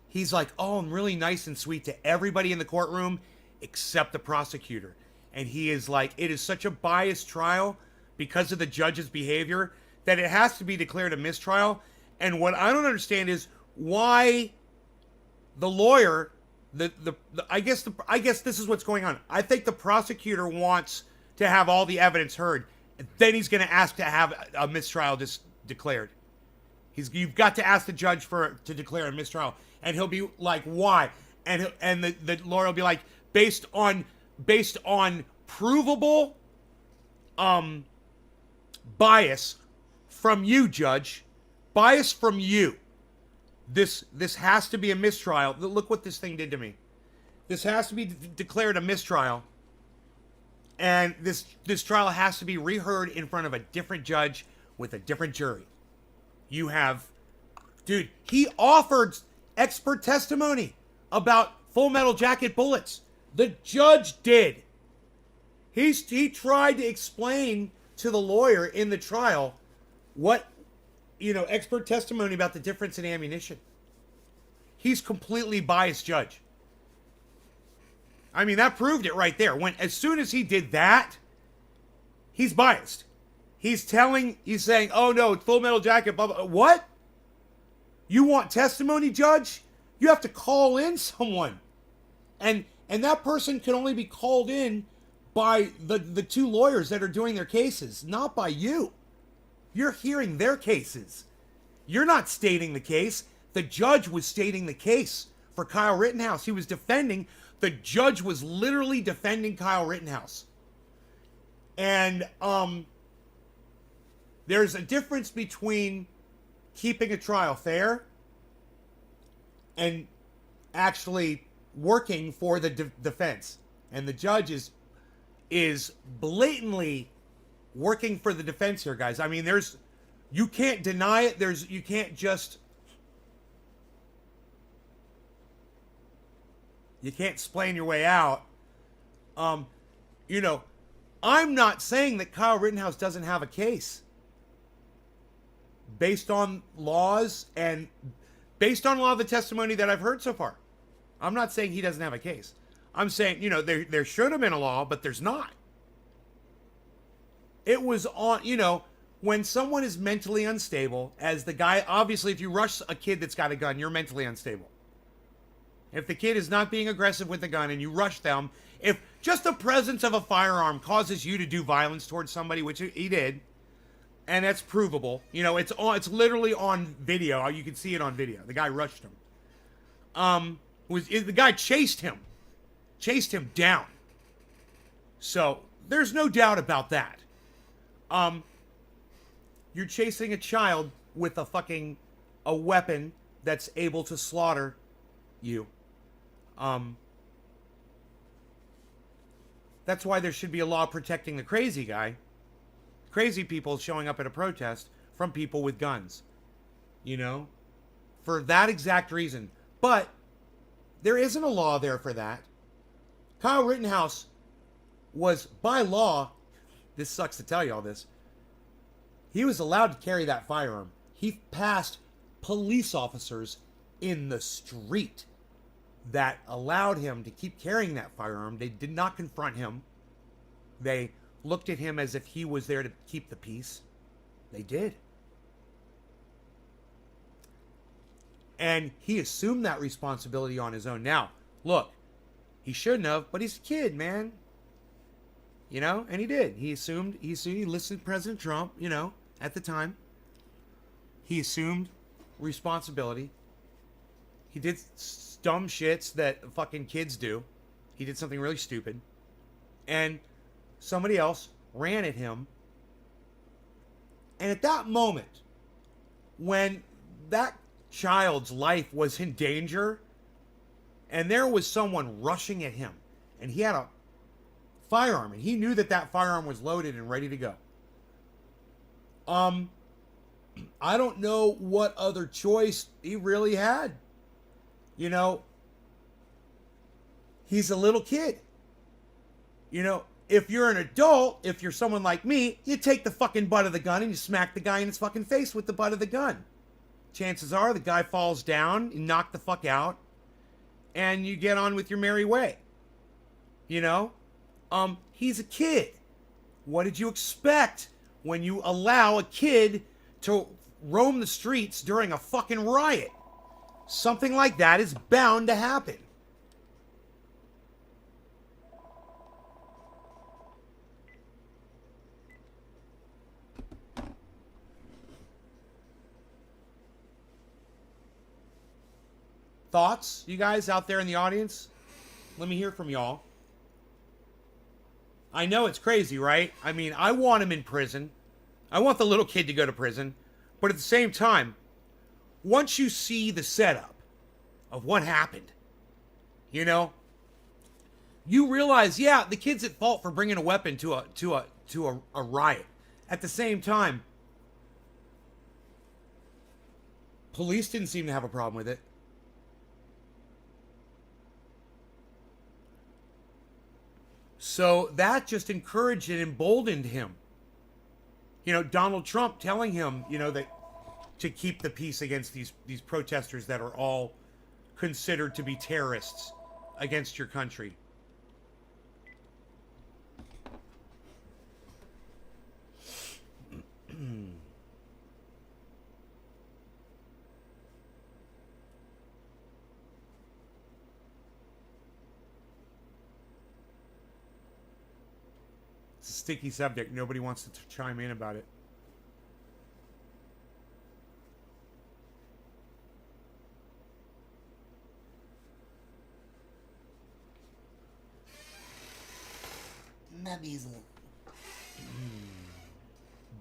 A: He's like, oh, I'm really nice and sweet to everybody in the courtroom except the prosecutor. And he is like, it is such a biased trial because of the judge's behavior that it has to be declared a mistrial. And what I don't understand is why the lawyer, I guess this is what's going on. I think the prosecutor wants to have all the evidence heard. Then he's going to ask to have a mistrial declared. You've got to ask the judge to declare a mistrial, and he'll be like, "Why?" And the lawyer will be like, "Based on provable bias from you, judge. Bias from you. This has to be a mistrial. Look what this thing did to me. This has to be declared a mistrial." And this trial has to be reheard in front of a different judge with a different jury. You have, dude, he offered expert testimony about Full Metal Jacket bullets. The judge did. He tried to explain to the lawyer in the trial what expert testimony about the difference in ammunition. He's completely biased judge. I mean, that proved it right there. As soon as he did that, he's biased. He's saying, oh no, it's Full Metal Jacket, blah, blah. What? You want testimony, judge? You have to call in someone. And that person can only be called in by the two lawyers that are doing their cases, not by you. You're hearing their cases. You're not stating the case. The judge was stating the case for Kyle Rittenhouse. He was defending. The judge was literally defending Kyle Rittenhouse. And there's a difference between keeping a trial fair and actually working for the defense. And the judge is blatantly working for the defense here, guys. I mean, you can't deny it. You can't explain your way out. I'm not saying that Kyle Rittenhouse doesn't have a case. Based on laws and based on a lot of the testimony that I've heard so far. I'm not saying he doesn't have a case. I'm saying, there should have been a law, but there's not. It was on, when someone is mentally unstable, as the guy, obviously, if you rush a kid that's got a gun, you're mentally unstable. If the kid is not being aggressive with the gun and you rush them, if just the presence of a firearm causes you to do violence towards somebody, which he did, and that's provable, it's literally on video. You can see it on video. The guy rushed him. The guy chased him down. So there's no doubt about that. You're chasing a child with a weapon that's able to slaughter you. That's why there should be a law protecting the crazy guy. Crazy people showing up at a protest from people with guns. For that exact reason. But there isn't a law there for that. Kyle Rittenhouse was, by law, this sucks to tell you all this, he was allowed to carry that firearm. He passed police officers in the street that allowed him to keep carrying that firearm. They did not confront him. They looked at him as if he was there to keep the peace. They did. And he assumed that responsibility on his own. Now, look, he shouldn't have, but he's a kid, man. And he did. He listened to President Trump, at the time. He assumed responsibility. He did dumb shits that fucking kids do. He did something really stupid. And somebody else ran at him. And at that moment, when that child's life was in danger, and there was someone rushing at him, and he had a firearm, and he knew that firearm was loaded and ready to go. I don't know what other choice he really had. He's a little kid. If you're an adult, if you're someone like me, you take the fucking butt of the gun and you smack the guy in his fucking face with the butt of the gun. Chances are the guy falls down, you knock the fuck out, and you get on with your merry way. He's a kid. What did you expect when you allow a kid to roam the streets during a fucking riot? Something like that is bound to happen. Thoughts, you guys out there in the audience? Let me hear from y'all. I know it's crazy, right? I mean, I want him in prison. I want the little kid to go to prison. But at the same time, once you see the setup of what happened, you realize, yeah, the kid's at fault for bringing a weapon to a riot. At the same time, police didn't seem to have a problem with it. So that just encouraged and emboldened him. Donald Trump telling him, that to keep the peace against these protesters that are all considered to be terrorists against your country. It's a sticky subject. Nobody wants to chime in about it.
B: Nubbies.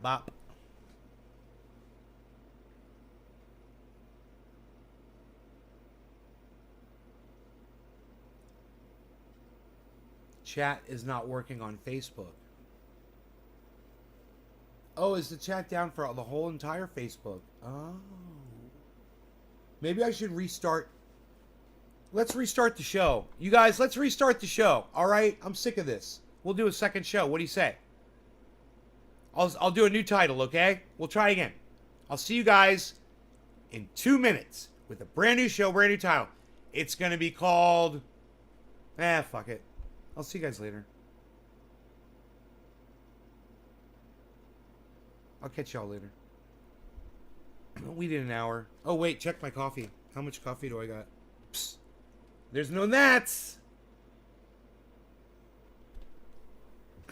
A: Bop. Chat is not working on Facebook. Oh, is the chat down for the whole entire Facebook? Oh. Maybe I should restart. Let's restart the show. You guys, let's restart the show. All right? I'm sick of this. We'll do a second show. What do you say? I'll do a new title, okay? We'll try again. I'll see you guys in 2 minutes with a brand new show, brand new title. It's going to be called... fuck it. I'll see you guys later. I'll catch y'all later. We did an hour. Oh, wait. Check my coffee. How much coffee do I got? Psst. There's no gnats.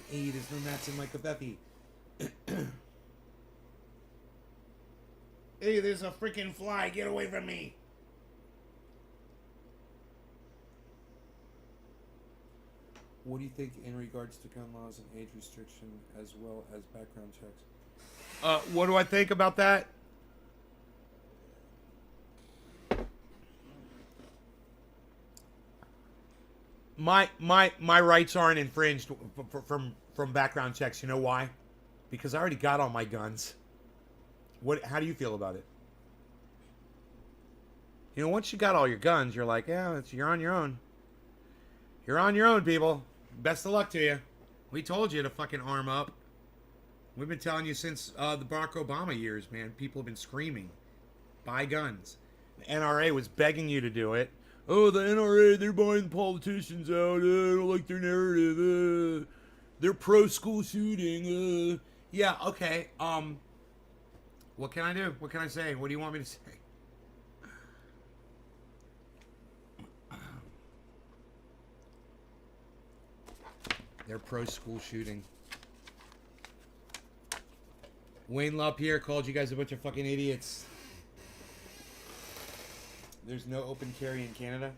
A: Hey, there's no gnats in my cafefe. Hey, there's a freaking fly. Get away from me. What do you think in regards to gun laws and age restriction as well as background checks? What do I think about that? My rights aren't infringed from background checks. You know why? Because I already got all my guns. How do you feel about it? You know, once you got all your guns, you're like, yeah, you're on your own. You're on your own, people. Best of luck to you. We told you to fucking arm up. We've been telling you since the Barack Obama years, man. People have been screaming, buy guns. The NRA was begging you to do it. Oh, the NRA, they're buying politicians out. I don't like their narrative. They're pro-school shooting. Yeah, okay. What can I do? What can I say? What do you want me to say? They're pro-school shooting. Wayne LaPierre called you guys a bunch of fucking idiots. There's no open carry in Canada.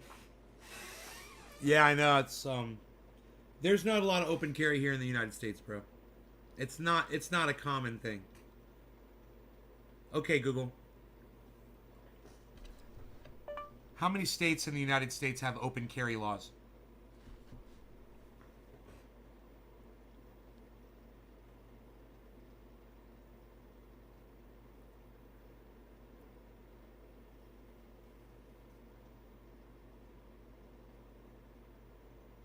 A: Yeah, I know. It's there's not a lot of open carry here in the United States, bro. It's not a common thing. Okay, Google. How many states in the United States have open carry laws?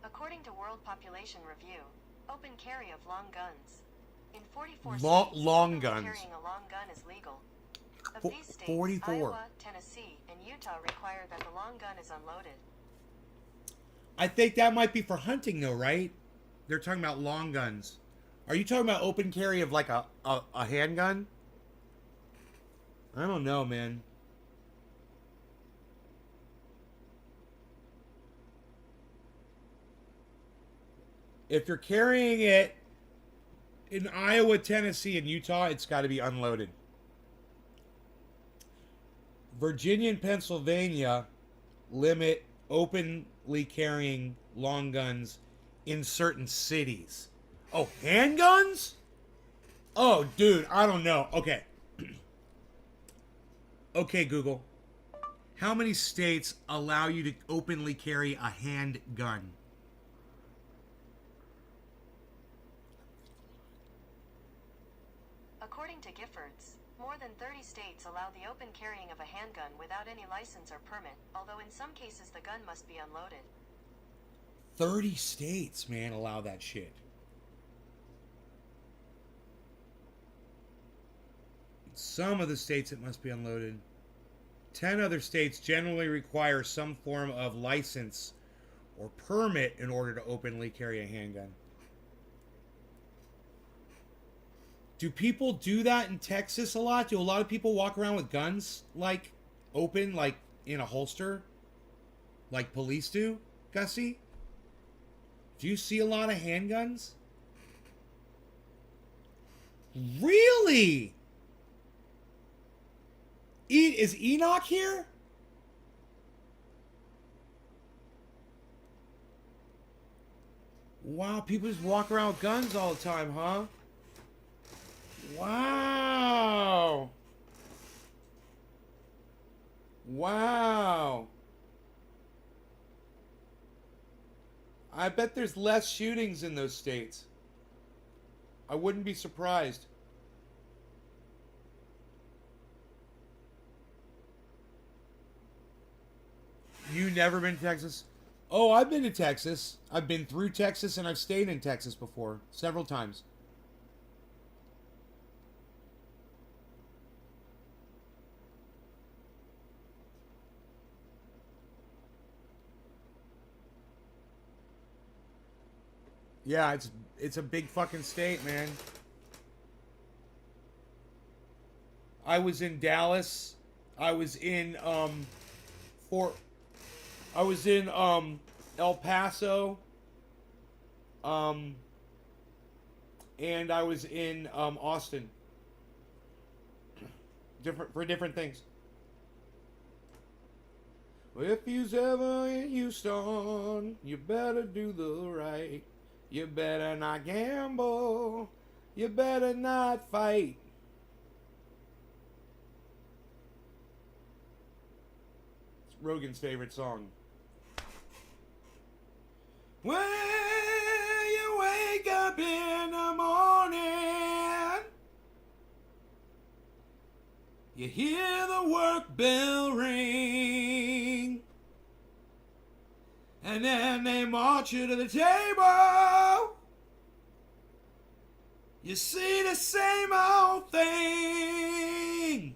C: According to World Population Review, open carry of long guns. In 44
A: long
C: states,
A: guns.
C: carrying a long gun is legal. Of these states,
A: 44.
C: Iowa, Tennessee, and Utah require that the long gun is unloaded.
A: I think that might be for hunting, though, right? They're talking about long guns. Are you talking about open carry of like a handgun? I don't know, man. If you're carrying it in Iowa, Tennessee, and Utah, it's got to be unloaded. Virginia and Pennsylvania limit openly carrying long guns in certain cities. Oh, handguns? Oh, dude, I don't know. Okay. Okay, Google. How many states allow you to openly carry a handgun?
C: According to Giffords, more than 30 states allow the open carrying of a handgun without any license or permit, although in some cases the gun must be unloaded.
A: 30 states, man, allow that shit. Some of the states it must be unloaded. 10 other states generally require some form of license or permit in order to openly carry a handgun. Do people do that in Texas a lot? Do a lot of people walk around with guns, like, open, like, in a holster? Like police do, Gussie? Do you see a lot of handguns? Really? Is Enoch here? Wow, people just walk around with guns all the time, huh? Wow. Wow. I bet there's less shootings in those states. I wouldn't be surprised. You never been to Texas? Oh, I've been to Texas. I've been through Texas and I've stayed in Texas before. Several times. Yeah, it's a big fucking state, man. I was in Dallas. I was in Fort I was in El Paso. And I was in Austin. Different things. Well, if you's ever in Houston, you better do the right. You better not gamble. You better not fight. It's Rogan's favorite song. When you wake up in the morning, you hear the work bell ring, and then they march you to the table. You see the same old thing.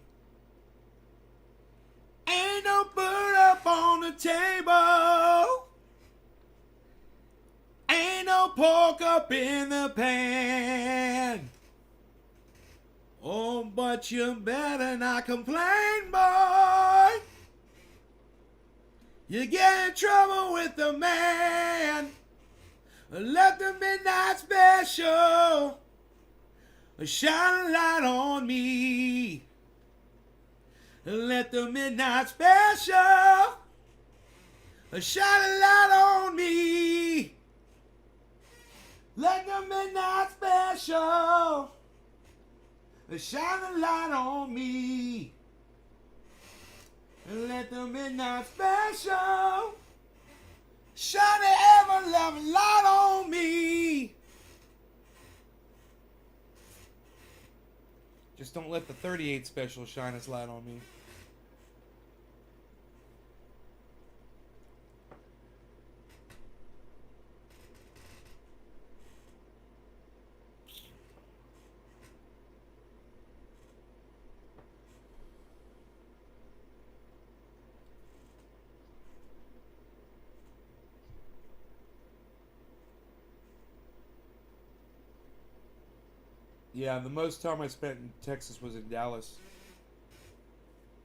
A: Ain't no bird up on the table. Ain't no pork up in the pan. Oh, but you better not complain, boy. You get in trouble with the man. Let the midnight special shine a light on me. Let the midnight special shine a light on me. Let the midnight special shine a light on me. Let the midnight special shine an ever-loving light on me. Just don't let the 38 special shine its light on me. Yeah, the most time I spent in Texas was in Dallas.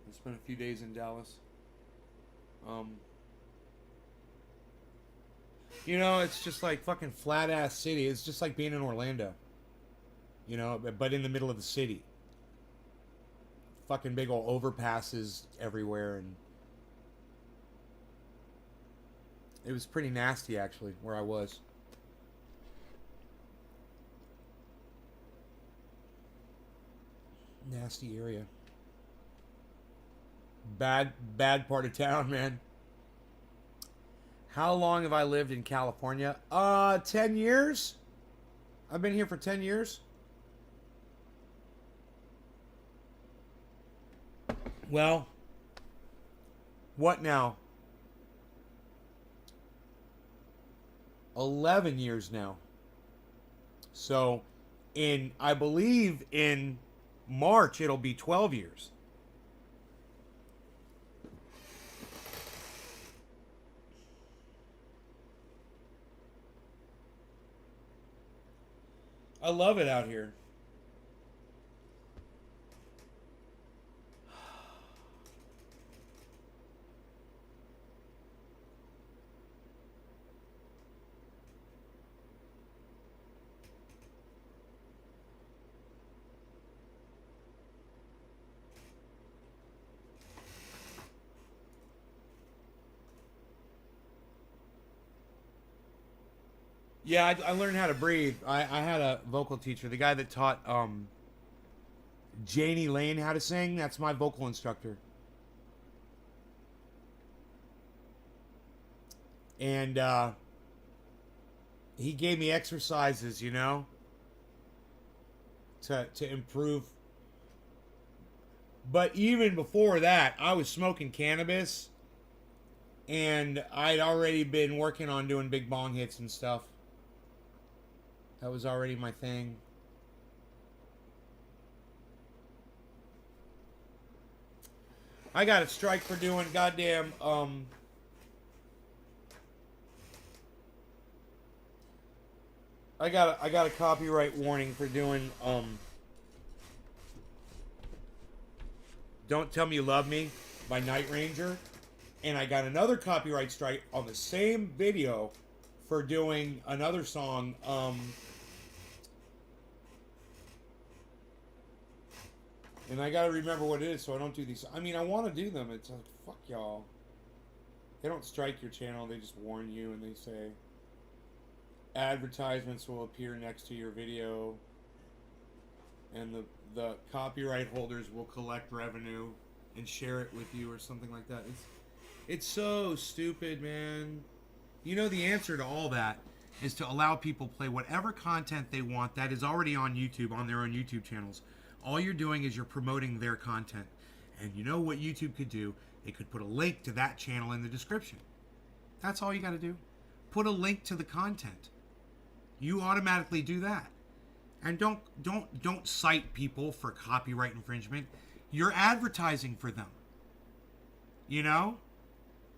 A: I spent a few days in Dallas. You know, it's just like fucking flat ass city. It's just like being in Orlando. You know, but in the middle of the city. Fucking big old overpasses everywhere, and it was pretty nasty actually where I was. Nasty area. Bad part of town, man. How long have I lived in California? 10 years. I've been here for 10 years. Well, what now? 11 years now. So, I believe in March, it'll be 12 years. I love it out here. Yeah, I learned how to breathe. I had a vocal teacher, the guy that taught Janie Lane how to sing. That's my vocal instructor. And he gave me exercises, you know, to improve. But even before that, I was smoking cannabis, and I'd already been working on doing big bong hits and stuff. That was already my thing. I got a strike for doing goddamn I got a copyright warning for doing Don't Tell Me You Love Me by Night Ranger, and I got another copyright strike on the same video for doing another song and I gotta remember what it is so I don't do these. I mean, I want to do them. It's like, fuck y'all. They don't strike your channel. They just warn you and they say advertisements will appear next to your video, and the copyright holders will collect revenue and share it with you or something like that. It's so stupid, man. You know, the answer to all that is to allow people play whatever content they want that is already on YouTube, on their own YouTube channels. All you're doing is you're promoting their content. And you know what YouTube could do? They could put a link to that channel in the description. That's all you got to do. Put a link to the content. You automatically do that. And don't cite people for copyright infringement. You're advertising for them. You know?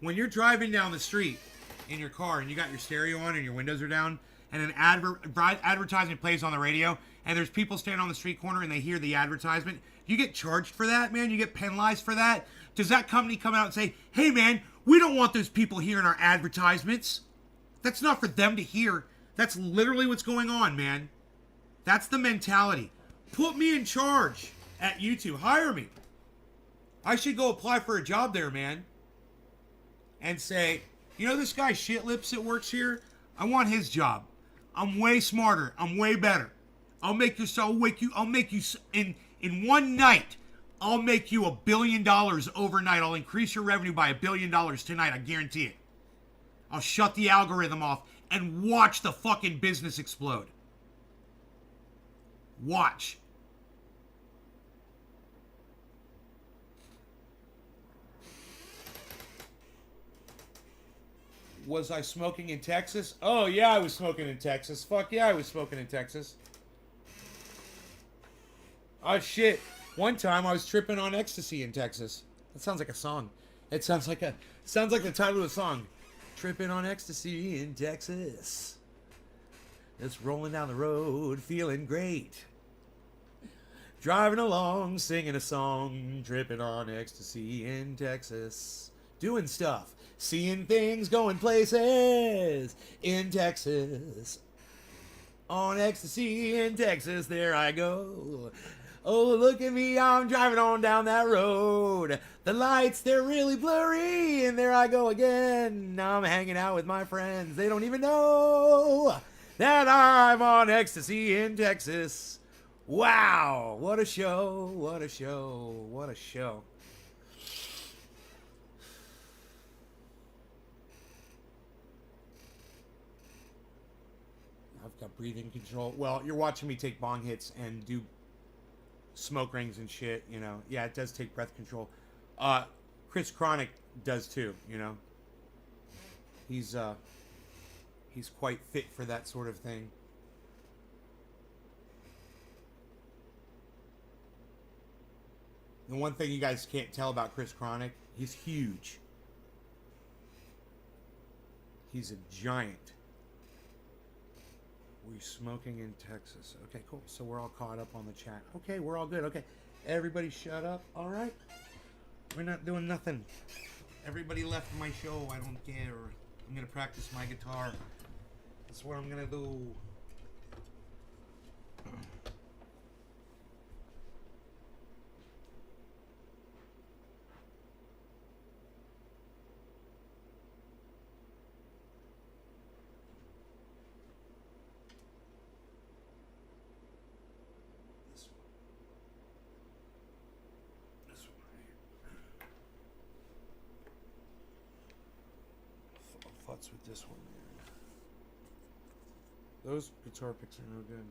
A: When you're driving down the street in your car and you got your stereo on and your windows are down and an advertisement plays on the radio and there's people standing on the street corner and they hear the advertisement, you get charged for that, man? You get penalized for that? Does that company come out and say, hey, man, we don't want those people hearing our advertisements? That's not for them to hear. That's literally what's going on, man. That's the mentality. Put me in charge at YouTube. Hire me. I should go apply for a job there, man. And say, you know this guy Shit Lips that works here? I want his job. I'm way smarter. I'm way better. I'll make you in one night. I'll make you $1 billion overnight. I'll increase your revenue by $1 billion tonight. I guarantee it. I'll shut the algorithm off and watch the fucking business explode. Watch. Was I smoking in Texas? Oh, yeah, I was smoking in Texas. Fuck yeah, I was smoking in Texas. Oh, shit. One time I was tripping on ecstasy in Texas. That sounds like a song. It sounds like the title of a song. Tripping on ecstasy in Texas. It's rolling down the road, feeling great. Driving along, singing a song. Tripping on ecstasy in Texas. Doing stuff. Seeing things, going places in Texas. On ecstasy in Texas, there I go. Oh, look at me, I'm driving on down that road. The lights, they're really blurry, and there I go again. Now I'm hanging out with my friends. They don't even know that I'm on ecstasy in Texas. Wow, what a show, what a show, what a show. I've got breathing control. Well, you're watching me take bong hits and do smoke rings and shit, you know. Yeah, it does take breath control. Chris Chronic does too, you know. He's quite fit for that sort of thing. The one thing you guys can't tell about Chris Chronic, he's huge. He's a giant. We smoking in Texas. Okay, cool. So we're all caught up on the chat. Okay, we're all good. Okay. Everybody shut up. All right. We're not doing nothing. Everybody left my show. I don't care. I'm going to practice my guitar. That's what I'm going to do. Futz with this one, man. Those guitar picks are no good.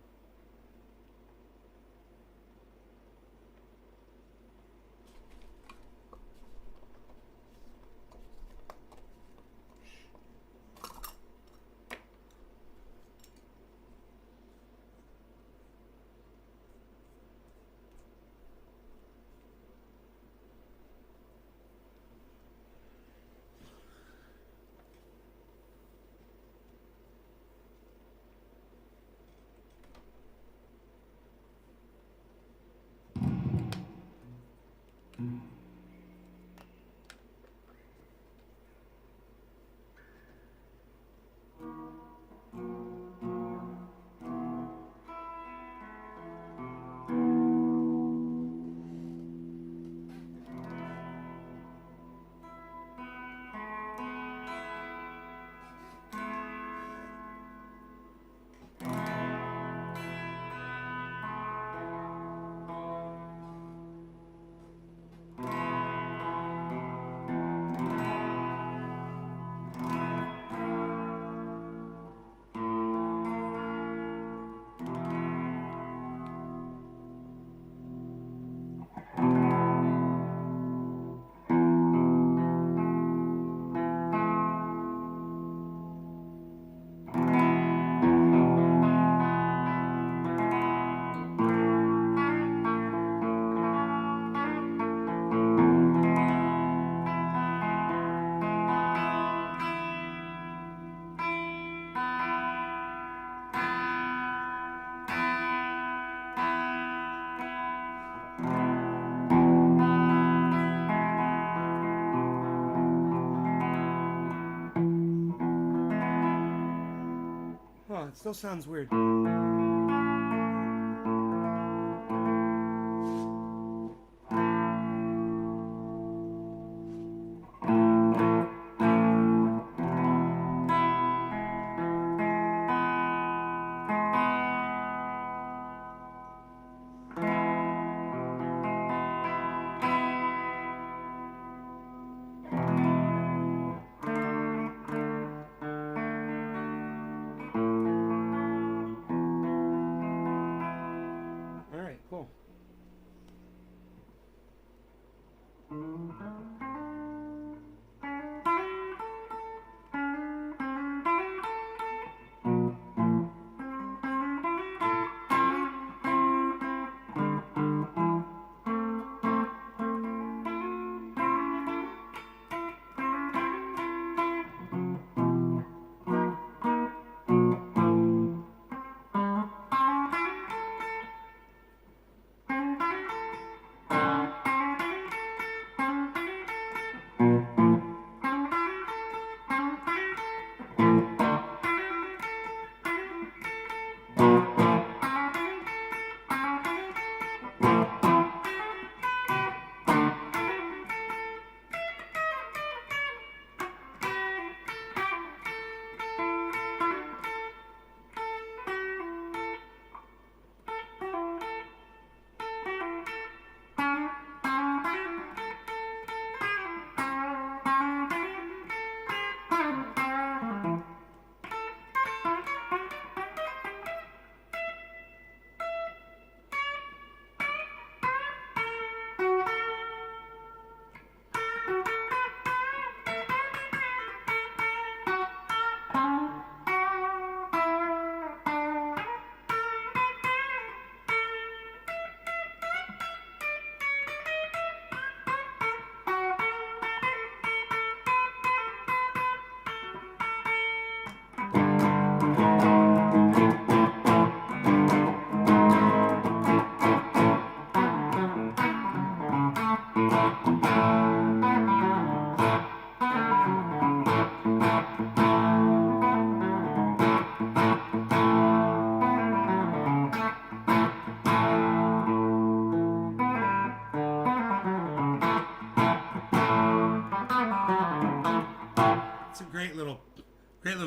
A: Oh, it still sounds weird.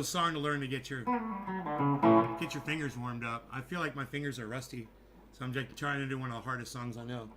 A: little song to learn to get your fingers warmed up. I feel like my fingers are rusty, so I'm just trying to do one of the hardest songs I know.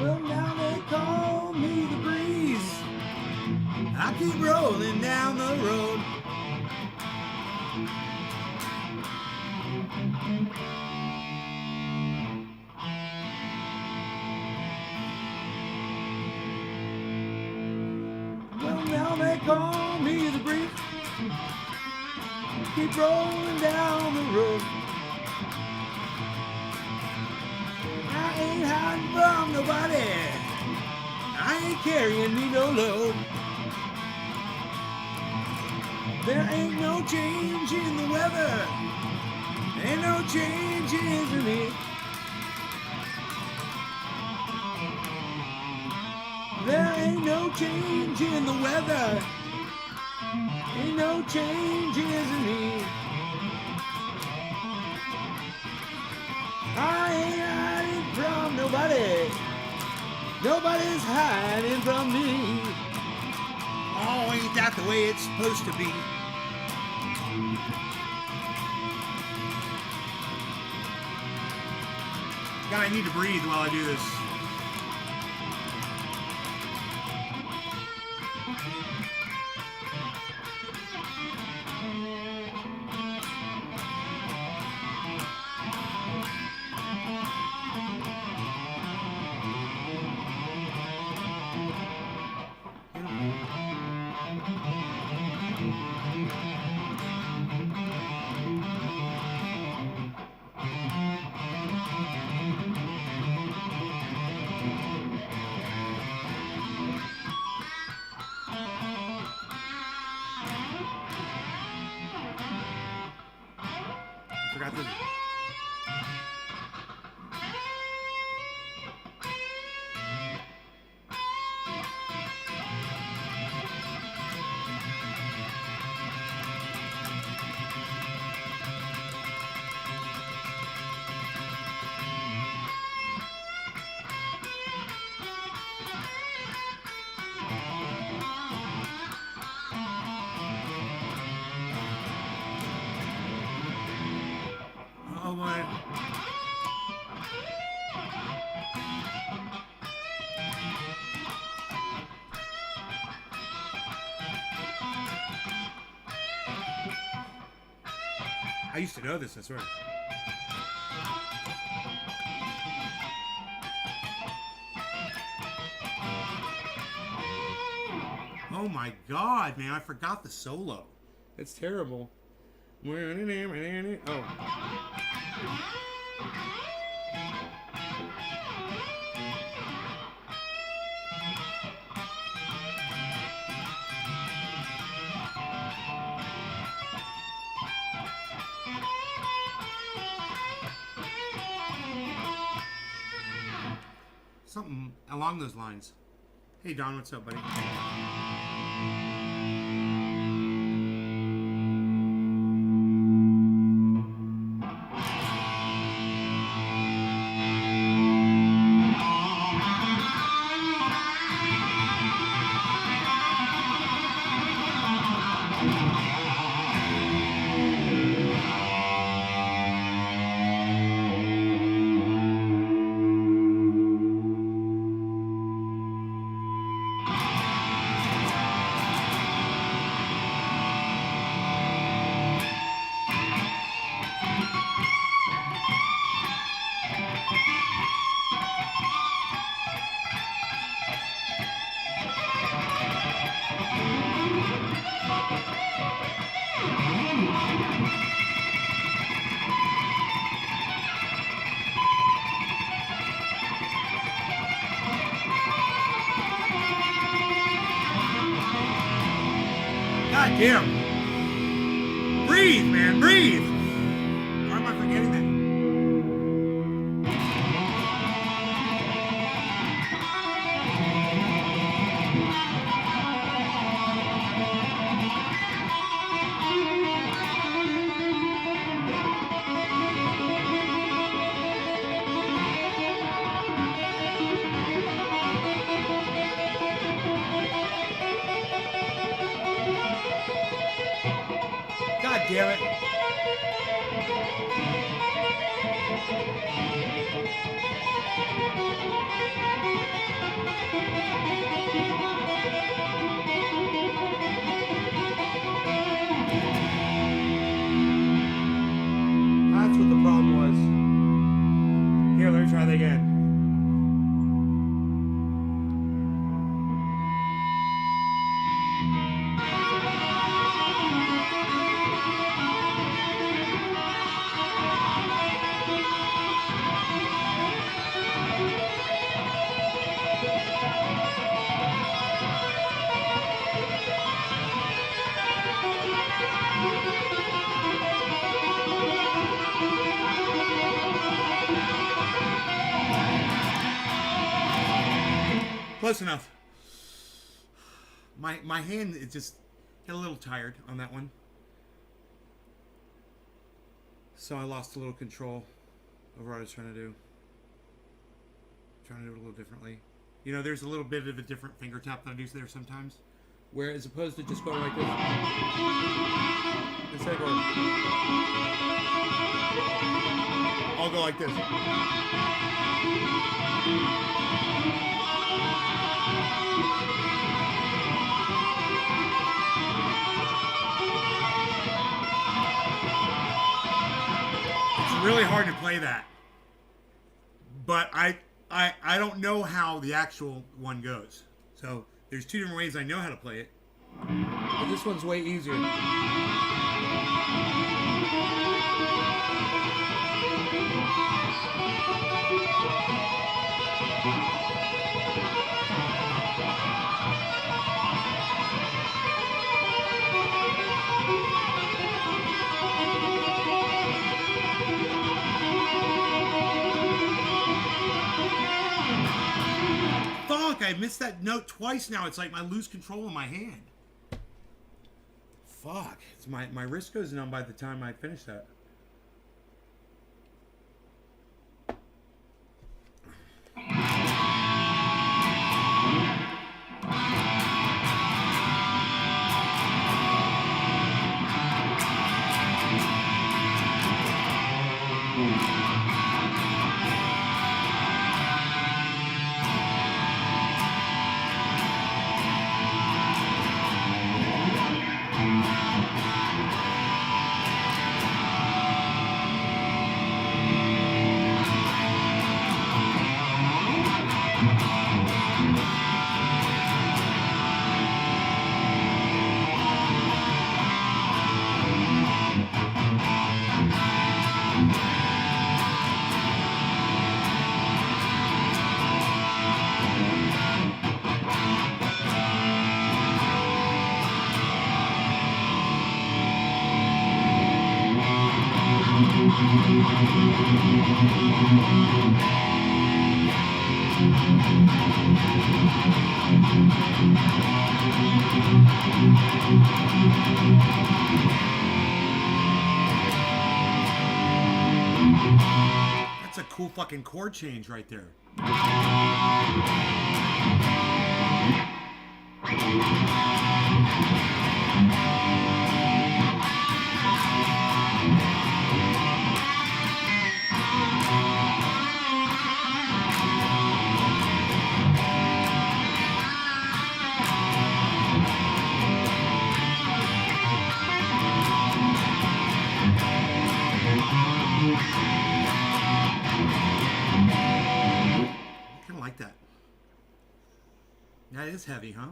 A: Well, now they call me the breeze. I keep rolling down the road. Well, now they call me the breeze. Keep rolling down the road. I ain't hiding from nobody. I ain't carrying me no load. There ain't no change in the weather. Ain't no changes in it. There ain't no change in the weather. Ain't no changes in it. I ain't hiding from nobody. Nobody's hiding from me. Oh, ain't that the way it's supposed to be? God, I need to breathe while I do this. Forgot this. Oh my. I used to know this, I swear. Oh my god, man, I forgot the solo. It's terrible. Oh. Something along those lines. Hey Don, what's up, buddy? Get him. Breathe, man, breathe. Why am I forgetting that? God damn it. That's what the problem was. Here, let me try that again. Close enough. My hand is just got a little tired on that one. So I lost a little control over what I was trying to do. Trying to do it a little differently. You know, there's a little bit of a different finger tap that I do there sometimes. Where as opposed to just going like this. Instead of going, I'll go like this. Really hard to play that, but I don't know how the actual one goes. So there's two different ways I know how to play it, but this one's way easier. I missed that note twice now. It's like I lose control of my hand. Fuck. It's my wrist goes numb by the time I finish that. That's a cool fucking chord change right there. That is heavy, huh?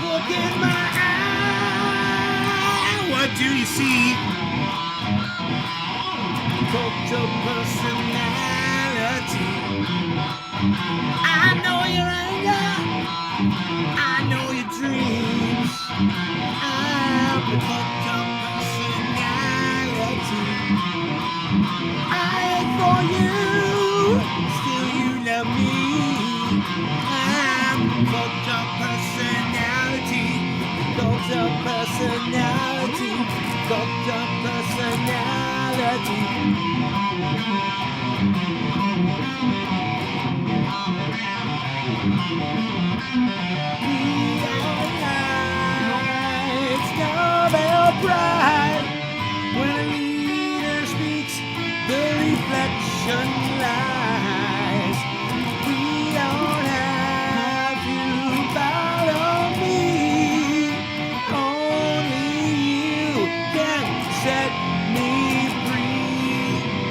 A: Look in my eye, what do you see? Culture personality. I know your anger, I know your dreams. I'm the culture personality. I ache for you, still you love me. I'm culture personality, culture personality, culture personality. We are life's Nobel Prize. When a leader speaks, the reflection lies. We don't have to follow me. Only you can set me free.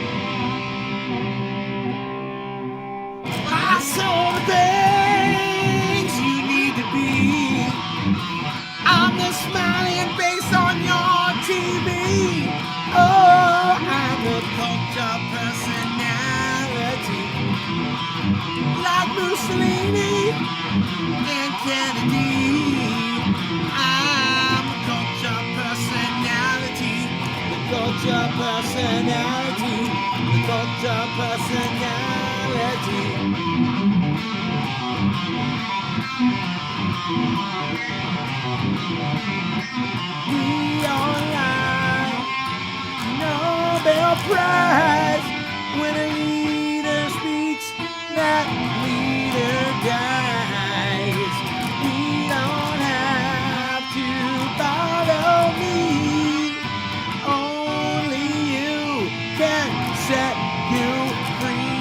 A: I saw the things you need to be. I'm the smiling face on your TV. Oh, I'm the culture personality. Like Mussolini and Kennedy. I'm the culture personality. The culture personality. The culture personality. We are live, Nobel Prize. When a leader speaks, that leader dies. We don't have to follow me. Only you can set you free.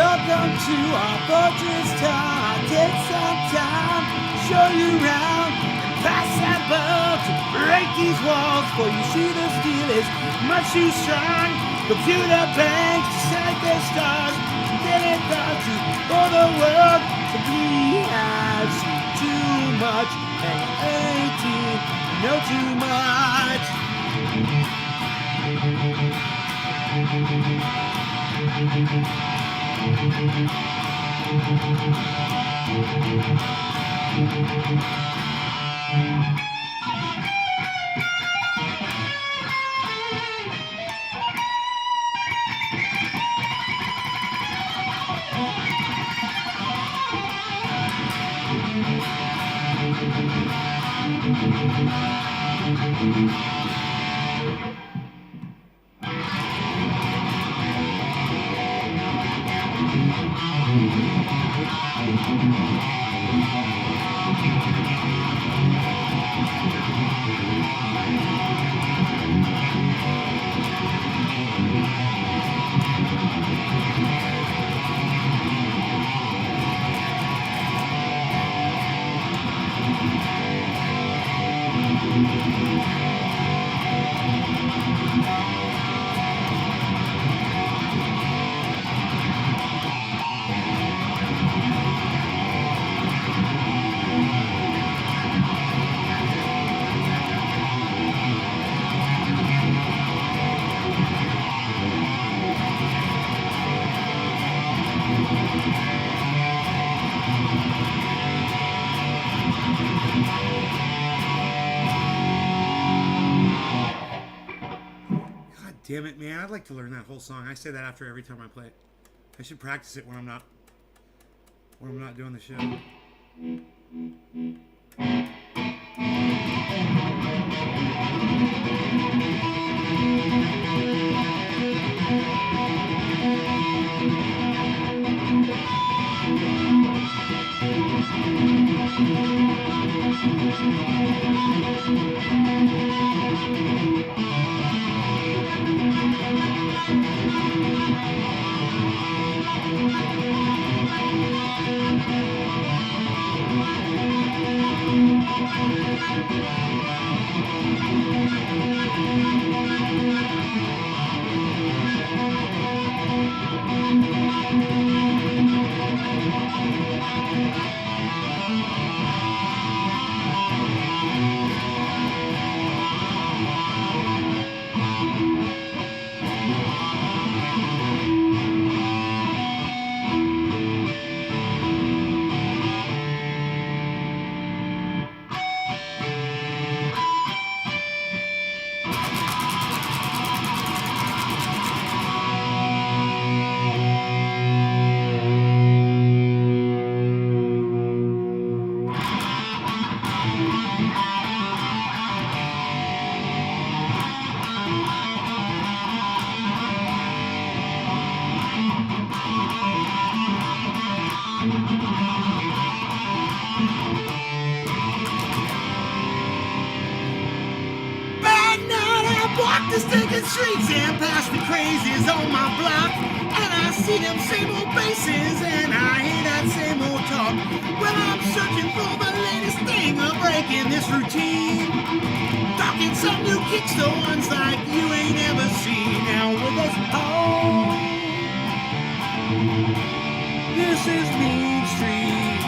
B: Welcome to our fortress town. I'll take some time to show you around and pass that bell to break these walls. For you see the steel is much too strong. Computer banks decide their stars. Then it thought to for the world to be. I've seen too much and 18 know too much.
A: Damn it, man. I'd like to learn that whole song. I say that after every time I play it. I should practice it when I'm not doing the show.
B: The stinking streets and past the crazies on my block, and I see them same old faces and I hear that same old talk. Well, I'm searching for the latest thing, I'm breaking this routine, talking some new kicks, the ones like you ain't ever seen. Now with us home, this is Mean Street.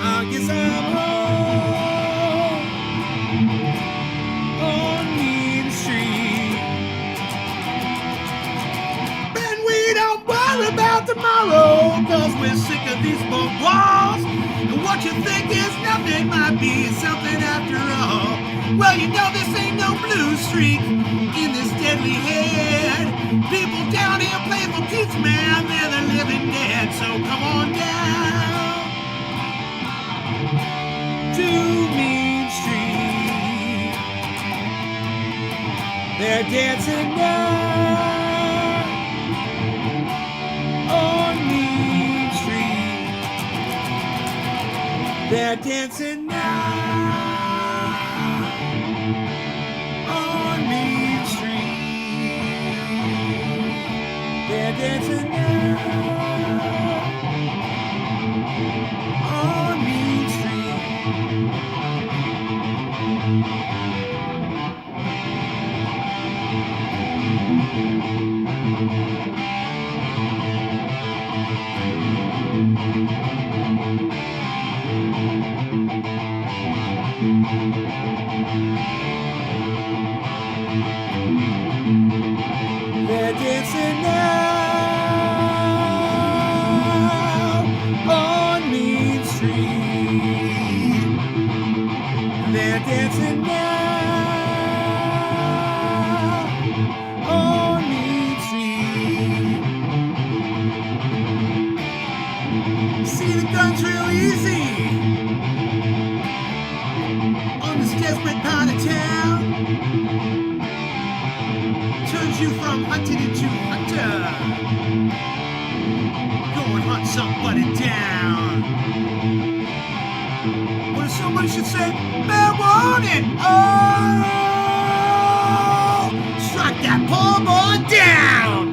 B: I guess I'm home on Mean Street. And we don't worry about tomorrow, cause we're sick of these bunk walls. And what you think is nothing might be something after all. Well, you know this ain't no blue streak in this deadly head. People down here play for keeps, man, they're the living dead. So come on down to Mean Street. They're dancing now on Mean Street. They're dancing now on Main Street. They're dancing now on Main Street. They're dancing now on Main Street. They're dancing now on Main Street. See, the gun's real easy on this desperate part of town. Turns you from hunted into hunter. Go and hunt somebody down. Or someone should say, man, want it. Oh, strike that poor boy down.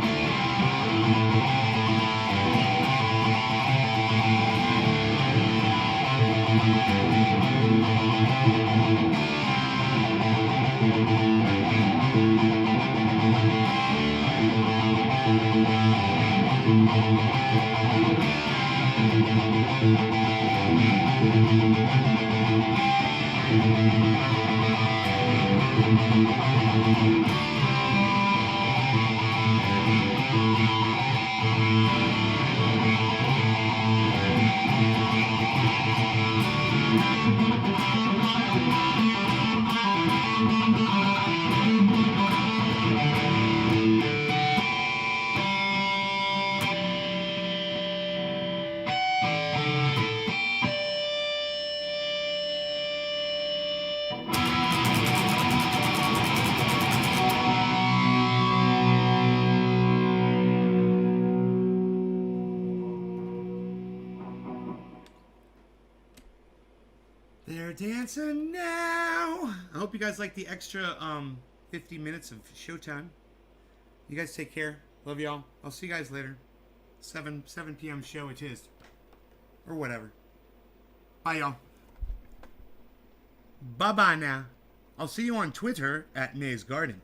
B: They're dancing now. I hope you guys like the extra 50 minutes of showtime. You guys take care. Love y'all. I'll see you guys later. 7 p.m. show it is. Or whatever. Bye, y'all. Bye-bye now. I'll see you on Twitter at May's Garden.